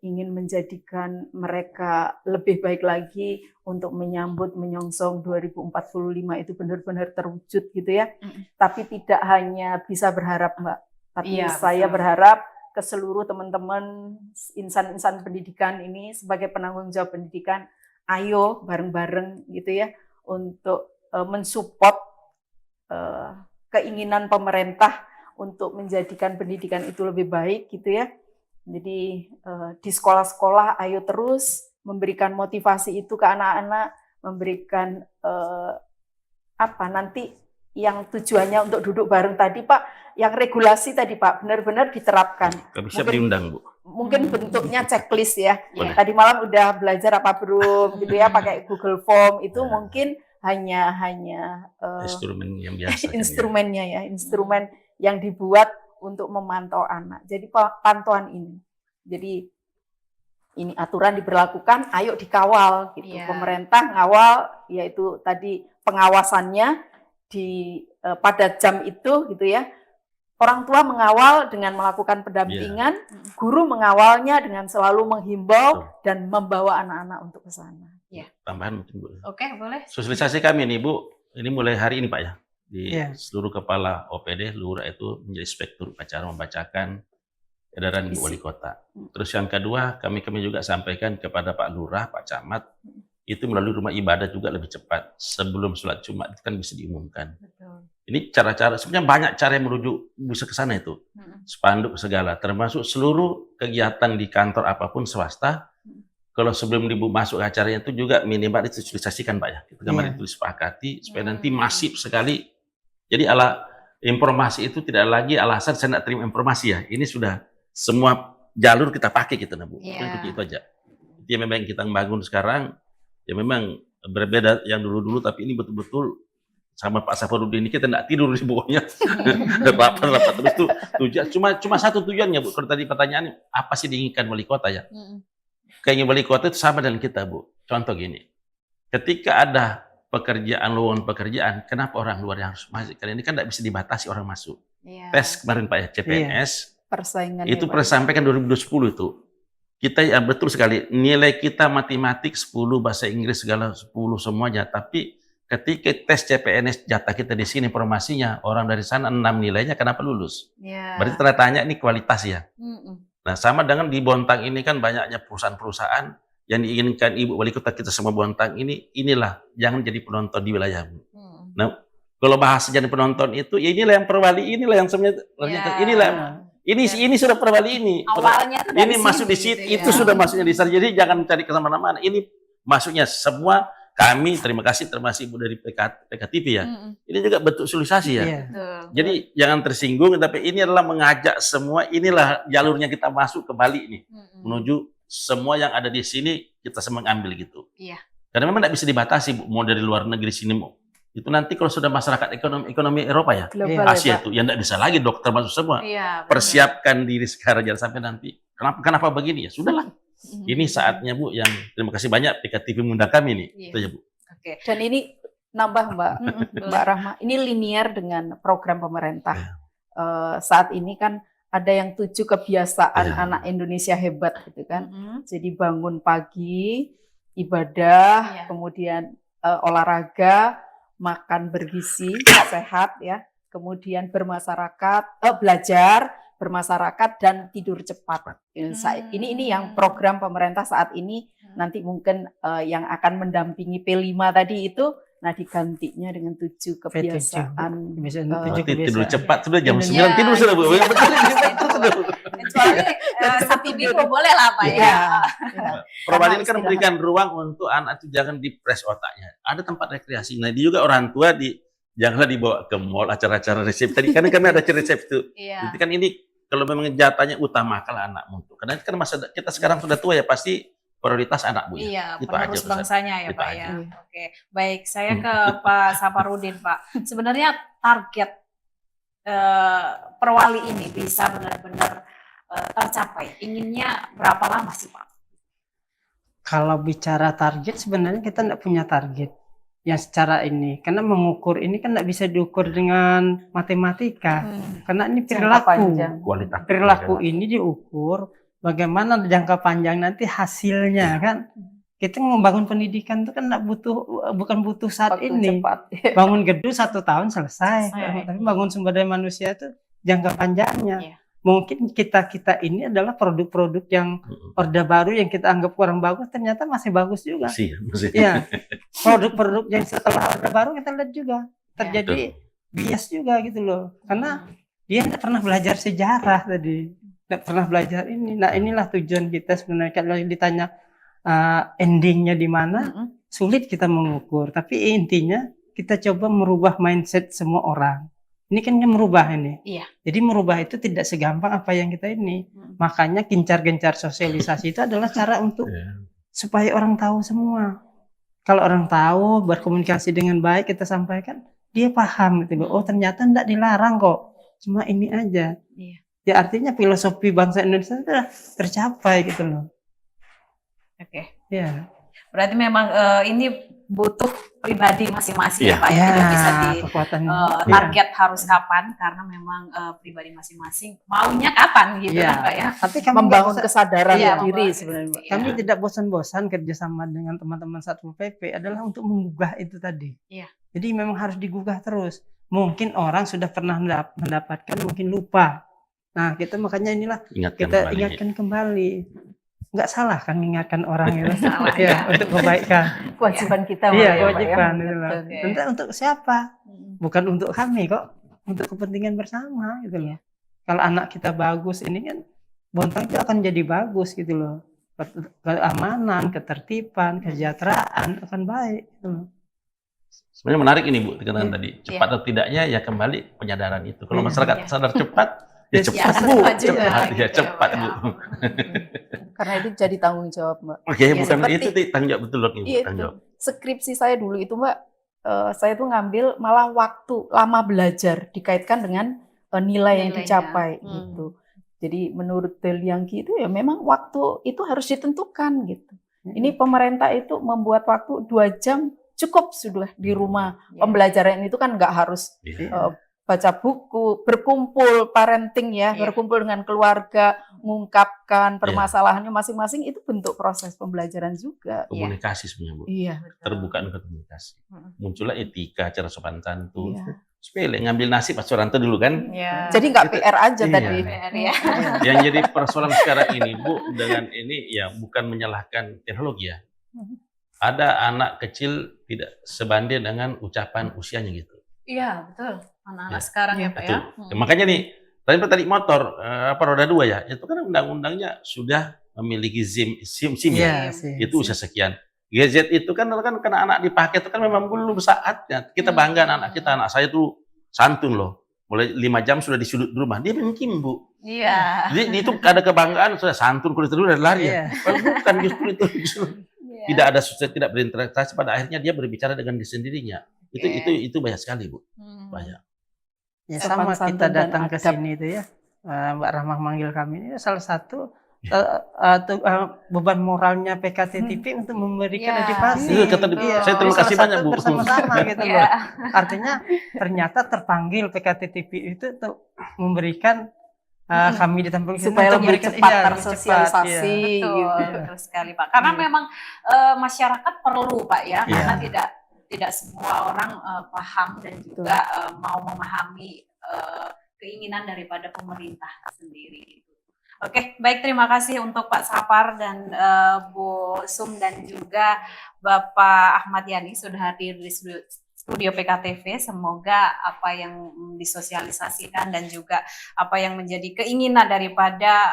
ingin menjadikan mereka lebih baik lagi untuk menyambut menyongsong 2045 itu benar-benar terwujud gitu ya. Tapi tidak hanya bisa berharap Mbak, tapi saya berharap ke seluruh teman-teman insan-insan pendidikan ini sebagai penanggung jawab pendidikan, ayo bareng-bareng gitu ya untuk mensupport keinginan pemerintah untuk menjadikan pendidikan itu lebih baik gitu ya. Jadi di sekolah-sekolah ayo terus memberikan motivasi itu ke anak-anak, memberikan nanti yang tujuannya untuk duduk bareng tadi Pak, yang regulasi tadi Pak benar-benar diterapkan. Bisa diundang Bu. Mungkin bentuknya checklist ya. Tadi malam udah belajar apa belum gitu ya, pakai Google Form itu mungkin hanya instrumen yang biasa. Instrumennya ya, instrumen yang dibuat untuk memantau anak. Jadi pantauan ini. Jadi ini aturan diberlakukan, ayo dikawal gitu. Pemerintah ngawal, yaitu tadi pengawasannya pada jam itu gitu ya. orang tua mengawal dengan melakukan pendampingan, guru mengawalnya dengan selalu menghimbau dan membawa anak-anak untuk ke sana. Tambahan mungkin Bu. Oke, boleh. Sosialisasi kami nih Bu, ini mulai hari ini Pak ya. Di seluruh kepala OPD, lurah itu menjadi spektur upacara membacakan edaran Ibu Wali Kota. Terus yang kedua, kami juga sampaikan kepada Pak Lurah, Pak Camat, itu melalui rumah ibadah juga lebih cepat. Sebelum sholat Jumat itu kan bisa diumumkan. Betul. Ini cara-cara, sebenarnya banyak cara yang menuju bisa ke sana itu. Spanduk segala, termasuk seluruh kegiatan di kantor apapun swasta. Kalau sebelum Ibu masuk ke acaranya itu juga minimal itu sosialisasikan Pak ya. Kita kemarin itu disepakati supaya nanti masif sekali. Jadi informasi itu tidak lagi alasan saya tidak terima informasi ya. Ini sudah semua jalur kita pakai gitu Bu. Itu aja. Itu memang yang kita bangun sekarang ya memang berbeda yang dulu-dulu, tapi ini betul-betul sama Pak Safarudin ini kita tidak tidur sih pokoknya. Rapat terus tuh tujuan cuma satu tujuannya Bu. Kalau tadi pertanyaannya apa sih diinginkan wali kota ya? Kayaknya wali kota itu sama dengan kita Bu. Contoh gini, ketika ada lowongan pekerjaan, kenapa orang luar yang harus masuk? Karena ini kan tidak bisa dibatasi orang masuk. Tes kemarin Pak ya, CPNS. Persaingan itu pernah sampaikan 2010 itu. Kita ya betul sekali, nilai kita matematik 10, bahasa Inggris segala 10 semuanya, tapi ketika tes CPNS jatah kita di sini informasinya, orang dari sana 6 nilainya kenapa lulus? Berarti tanya ini kualitas ya. Nah, sama dengan di Bontang ini kan banyaknya perusahaan-perusahaan yang diinginkan Ibu Wali Kota kita semua Bontang inilah jangan jadi penonton di wilayahmu. Nah, kalau bahasa jadi penonton itu ya inilah yang perwali, inilah yang sebenarnya inilah ini sudah perwali ini. Awalnya ini masuk di situ, itu sudah masuknya di sana. Jadi jangan cari ke mana-mana. Ini masuknya semua kami terima kasih termasuk Ibu dari PKTV ya. Ini juga bentuk sosialisasi ya. Jadi jangan tersinggung, tapi ini adalah mengajak semua, inilah jalurnya kita masuk ke Bali ini. Menuju semua yang ada di sini kita semua ambil gitu. Karena memang tidak bisa dibatasi Bu, mau dari luar negeri sini mau. Itu nanti kalau sudah masyarakat ekonomi Eropa ya, Asia itu, yang tidak bisa lagi dokter masuk semua. Persiapkan diri sekarang jangan sampai nanti. Kenapa begini ya? Sudahlah. Ini saatnya Bu, yang terima kasih banyak PKTV mengundang kami nih. Itu ya Bu. Dan ini nambah Mbak Rahma, ini linear dengan program pemerintah. Saat ini kan ada yang 7 kebiasaan anak Indonesia hebat gitu kan. Jadi bangun pagi, ibadah, kemudian olahraga, makan bergizi, sehat ya, kemudian belajar, bermasyarakat dan tidur cepat. Ini yang program pemerintah saat ini. Nanti mungkin yang akan mendampingi P5 tadi itu, nah digantinya dengan 7 kebiasaan. Tidur cepat sudah jam 9 tidur sudah Bu. Kecuali Sabtu Minggu boleh lah Pak ya. Perwali ini kan memberikan ruang untuk anak itu jangan dipres otaknya. Ada tempat rekreasi. Nah, dia juga orang tua janganlah dibawa ke mall acara-acara resep. Tadi kan kami ada resep itu. Jadi kan ini kalau memang jatahnya utamakan anakmu tuh. Karena kan masa kita sekarang sudah tua ya pasti prioritas anak Bu ya. Iya, itu penerus aja, bangsanya ya itu Pak aja. ya. Oke, baik. Saya ke Pak Safarudin Pak. Sebenarnya target perwali ini bisa benar-benar tercapai. Inginnya berapa lama sih Pak? Kalau bicara target sebenarnya kita tidak punya target yang secara ini, karena mengukur ini kan tidak bisa diukur dengan matematika, karena ini perilaku ini diukur bagaimana jangka panjang nanti hasilnya kan. Kita membangun pendidikan itu kan bukan butuh saat waktu ini cepat. Bangun gedung 1 tahun selesai. Tapi bangun sumber daya manusia itu jangka panjangnya. Mungkin kita ini adalah produk-produk yang orde baru yang kita anggap kurang bagus, ternyata masih bagus juga. Ya, produk-produk yang setelah orde baru kita lihat juga terjadi bias juga gitu loh, karena dia tidak pernah belajar sejarah tadi, tidak pernah belajar ini. Nah, inilah tujuan kita sebenarnya. Kalau ditanya endingnya di mana, sulit kita mengukur, tapi intinya kita coba merubah mindset semua orang. Ini kan merubah ini. Jadi merubah itu tidak segampang apa yang kita ini. Makanya gencar-gencar sosialisasi itu adalah cara untuk supaya orang tahu semua. Kalau orang tahu, berkomunikasi dengan baik, kita sampaikan, dia paham gitu. Oh, ternyata tidak dilarang kok. Cuma ini aja. Ya artinya filosofi bangsa Indonesia itu tercapai gitu loh. Berarti memang ini butuh pribadi masing-masing ya Iya. Pak, ya. Tidak bisa di kekuatan target harus kapan, karena memang pribadi masing-masing maunya kapan gitu Iya. kan Pak ya. Tapi kami Membangun nggak bosan- kesadaran Iya, diri membangun sebenarnya, Mbak. diri. kami Iya. tidak bosan-bosan kerjasama dengan teman-teman Satpol PP adalah untuk menggugah itu tadi. Iya. Jadi memang harus digugah terus. Mungkin orang sudah pernah mendapatkan, mungkin lupa. Nah, kita makanya inilah Ingatkan kita kembali. ingatkan kembali. Nggak salah kan mengingatkan orang itu. Salah, Ya, untuk kebaikan. Kewajiban kita, Mbak, Iya, ya, Mbak, ya. kewajiban itu loh. Betul. Oke. Tentu untuk siapa? Mm. Bukan untuk kami kok, untuk kepentingan bersama gitu loh. Kalau anak kita bagus ini kan Bontang itu akan jadi bagus gitu loh. Keamanan, ketertiban, kesejahteraan akan baik gitu loh. Sebenarnya menarik ini Bu, dikatakan Iya. tadi cepat atau tidaknya ya kembali penyadaran itu. Kalau Iya. masyarakat Iya. sadar cepat, ya Ya, cepat akan Bu, maju cepat ya, ya gitu ya, cepat Pak, Bu. ya. Karena itu jadi tanggung jawab, Mbak. Oke, Iya, bukan seperti- itu tanggung jawab betul loh ini, Iya, tanggung itu. jawab. Skripsi saya dulu itu, Mbak, saya tuh ngambil malah waktu lama belajar dikaitkan dengan nilai yang Nilainya. dicapai Hmm. gitu. Jadi menurut Deliangki itu ya memang waktu itu harus ditentukan gitu. Ini pemerintah itu membuat waktu 2 jam cukup sudah di rumah. Iya. Pembelajaran itu kan nggak harus Iya. baca buku, berkumpul parenting ya, Iya. berkumpul dengan keluarga, mengungkapkan Iya. permasalahannya masing-masing, itu bentuk proses pembelajaran juga. Komunikasi sebenarnya Bu. Iya. Terbuka untuk komunikasi. Hmm. Muncullah etika, cara sopan santun. Iya. Sepele, ngambil nasi Pak Suranto dulu kan. Iya. Jadi nggak Itu- PR aja iya. tadi. PR ya. Yang jadi persoalan sekarang ini Bu, dengan ini ya bukan menyalahkan teknologi ya. Ada anak kecil tidak sebanding dengan ucapan usianya gitu. Iya, betul. Anak-anak Ya. sekarang ya Pak ya. Betul. Ya, makanya nih, tadi motor roda 2 ya, itu kan undang-undangnya sudah memiliki SIM ya. Iya, sih. Itu usia sekian. Gadget itu kan karena anak dipakai itu kan memang belum saatnya. Kita bangga anak kita, anak saya tuh santun loh. Mulai 5 jam sudah di sudut rumah, dia mengkim Bu. Iya. Jadi itu ada kebanggaan sudah santun kulit dulu dan lari Iya. ya. Padahal bukan justru itu justru tidak ada tidak berinteraksi, pada akhirnya dia berbicara dengan diri sendirinya. Itu banyak sekali Bu. Hmm. Banyak. Ya, Sopan sama santun kita dan datang ke adab. sini itu ya, Mbak Rahmah manggil kami ini salah satu Ya. beban moralnya PKTTP untuk memberikan Ya. edukasi. Iya, kata saya terima Salah kasih satu banyak, Bu. Bersama-sama gitu Iya. loh. Artinya ternyata terpanggil PKTTP itu untuk memberikan kami di Tampung Sini Supaya untuk lebih memberikan- cepat iya, lebih tersosialisasi cepat, iya. Betul, gitu. betul sekali Pak. Karena memang masyarakat perlu Pak ya, Iya. karena tidak semua orang paham dan juga mau memahami keinginan daripada pemerintah sendiri. Oke, baik, terima kasih untuk Pak Sapar dan Bu Sum dan juga Bapak Ahmad Yani sudah hadir di studio PKTV. Semoga apa yang disosialisasikan dan juga apa yang menjadi keinginan daripada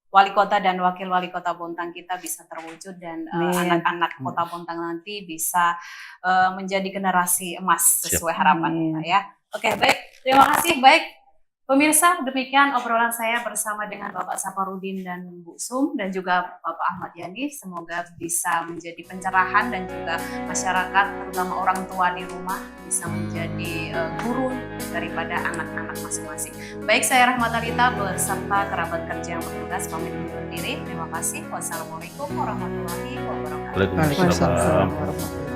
wali kota dan wakil wali kota Bontang kita bisa terwujud dan anak-anak kota Bontang nanti bisa menjadi generasi emas sesuai harapan kita ya. Oke, baik, terima kasih. Baik, pemirsa, demikian obrolan saya bersama dengan Bapak Saparudin dan Bu Sum dan juga Bapak Ahmad Yani. Semoga bisa menjadi pencerahan dan juga masyarakat, terutama orang tua di rumah, bisa menjadi guru daripada anak-anak masing-masing. Baik, saya Rahmat Arita beserta kerabat kerja yang bertugas pamit undur diri. Terima kasih. Wassalamualaikum warahmatullahi wabarakatuh. Waalaikumsalam. Waalaikumsalam.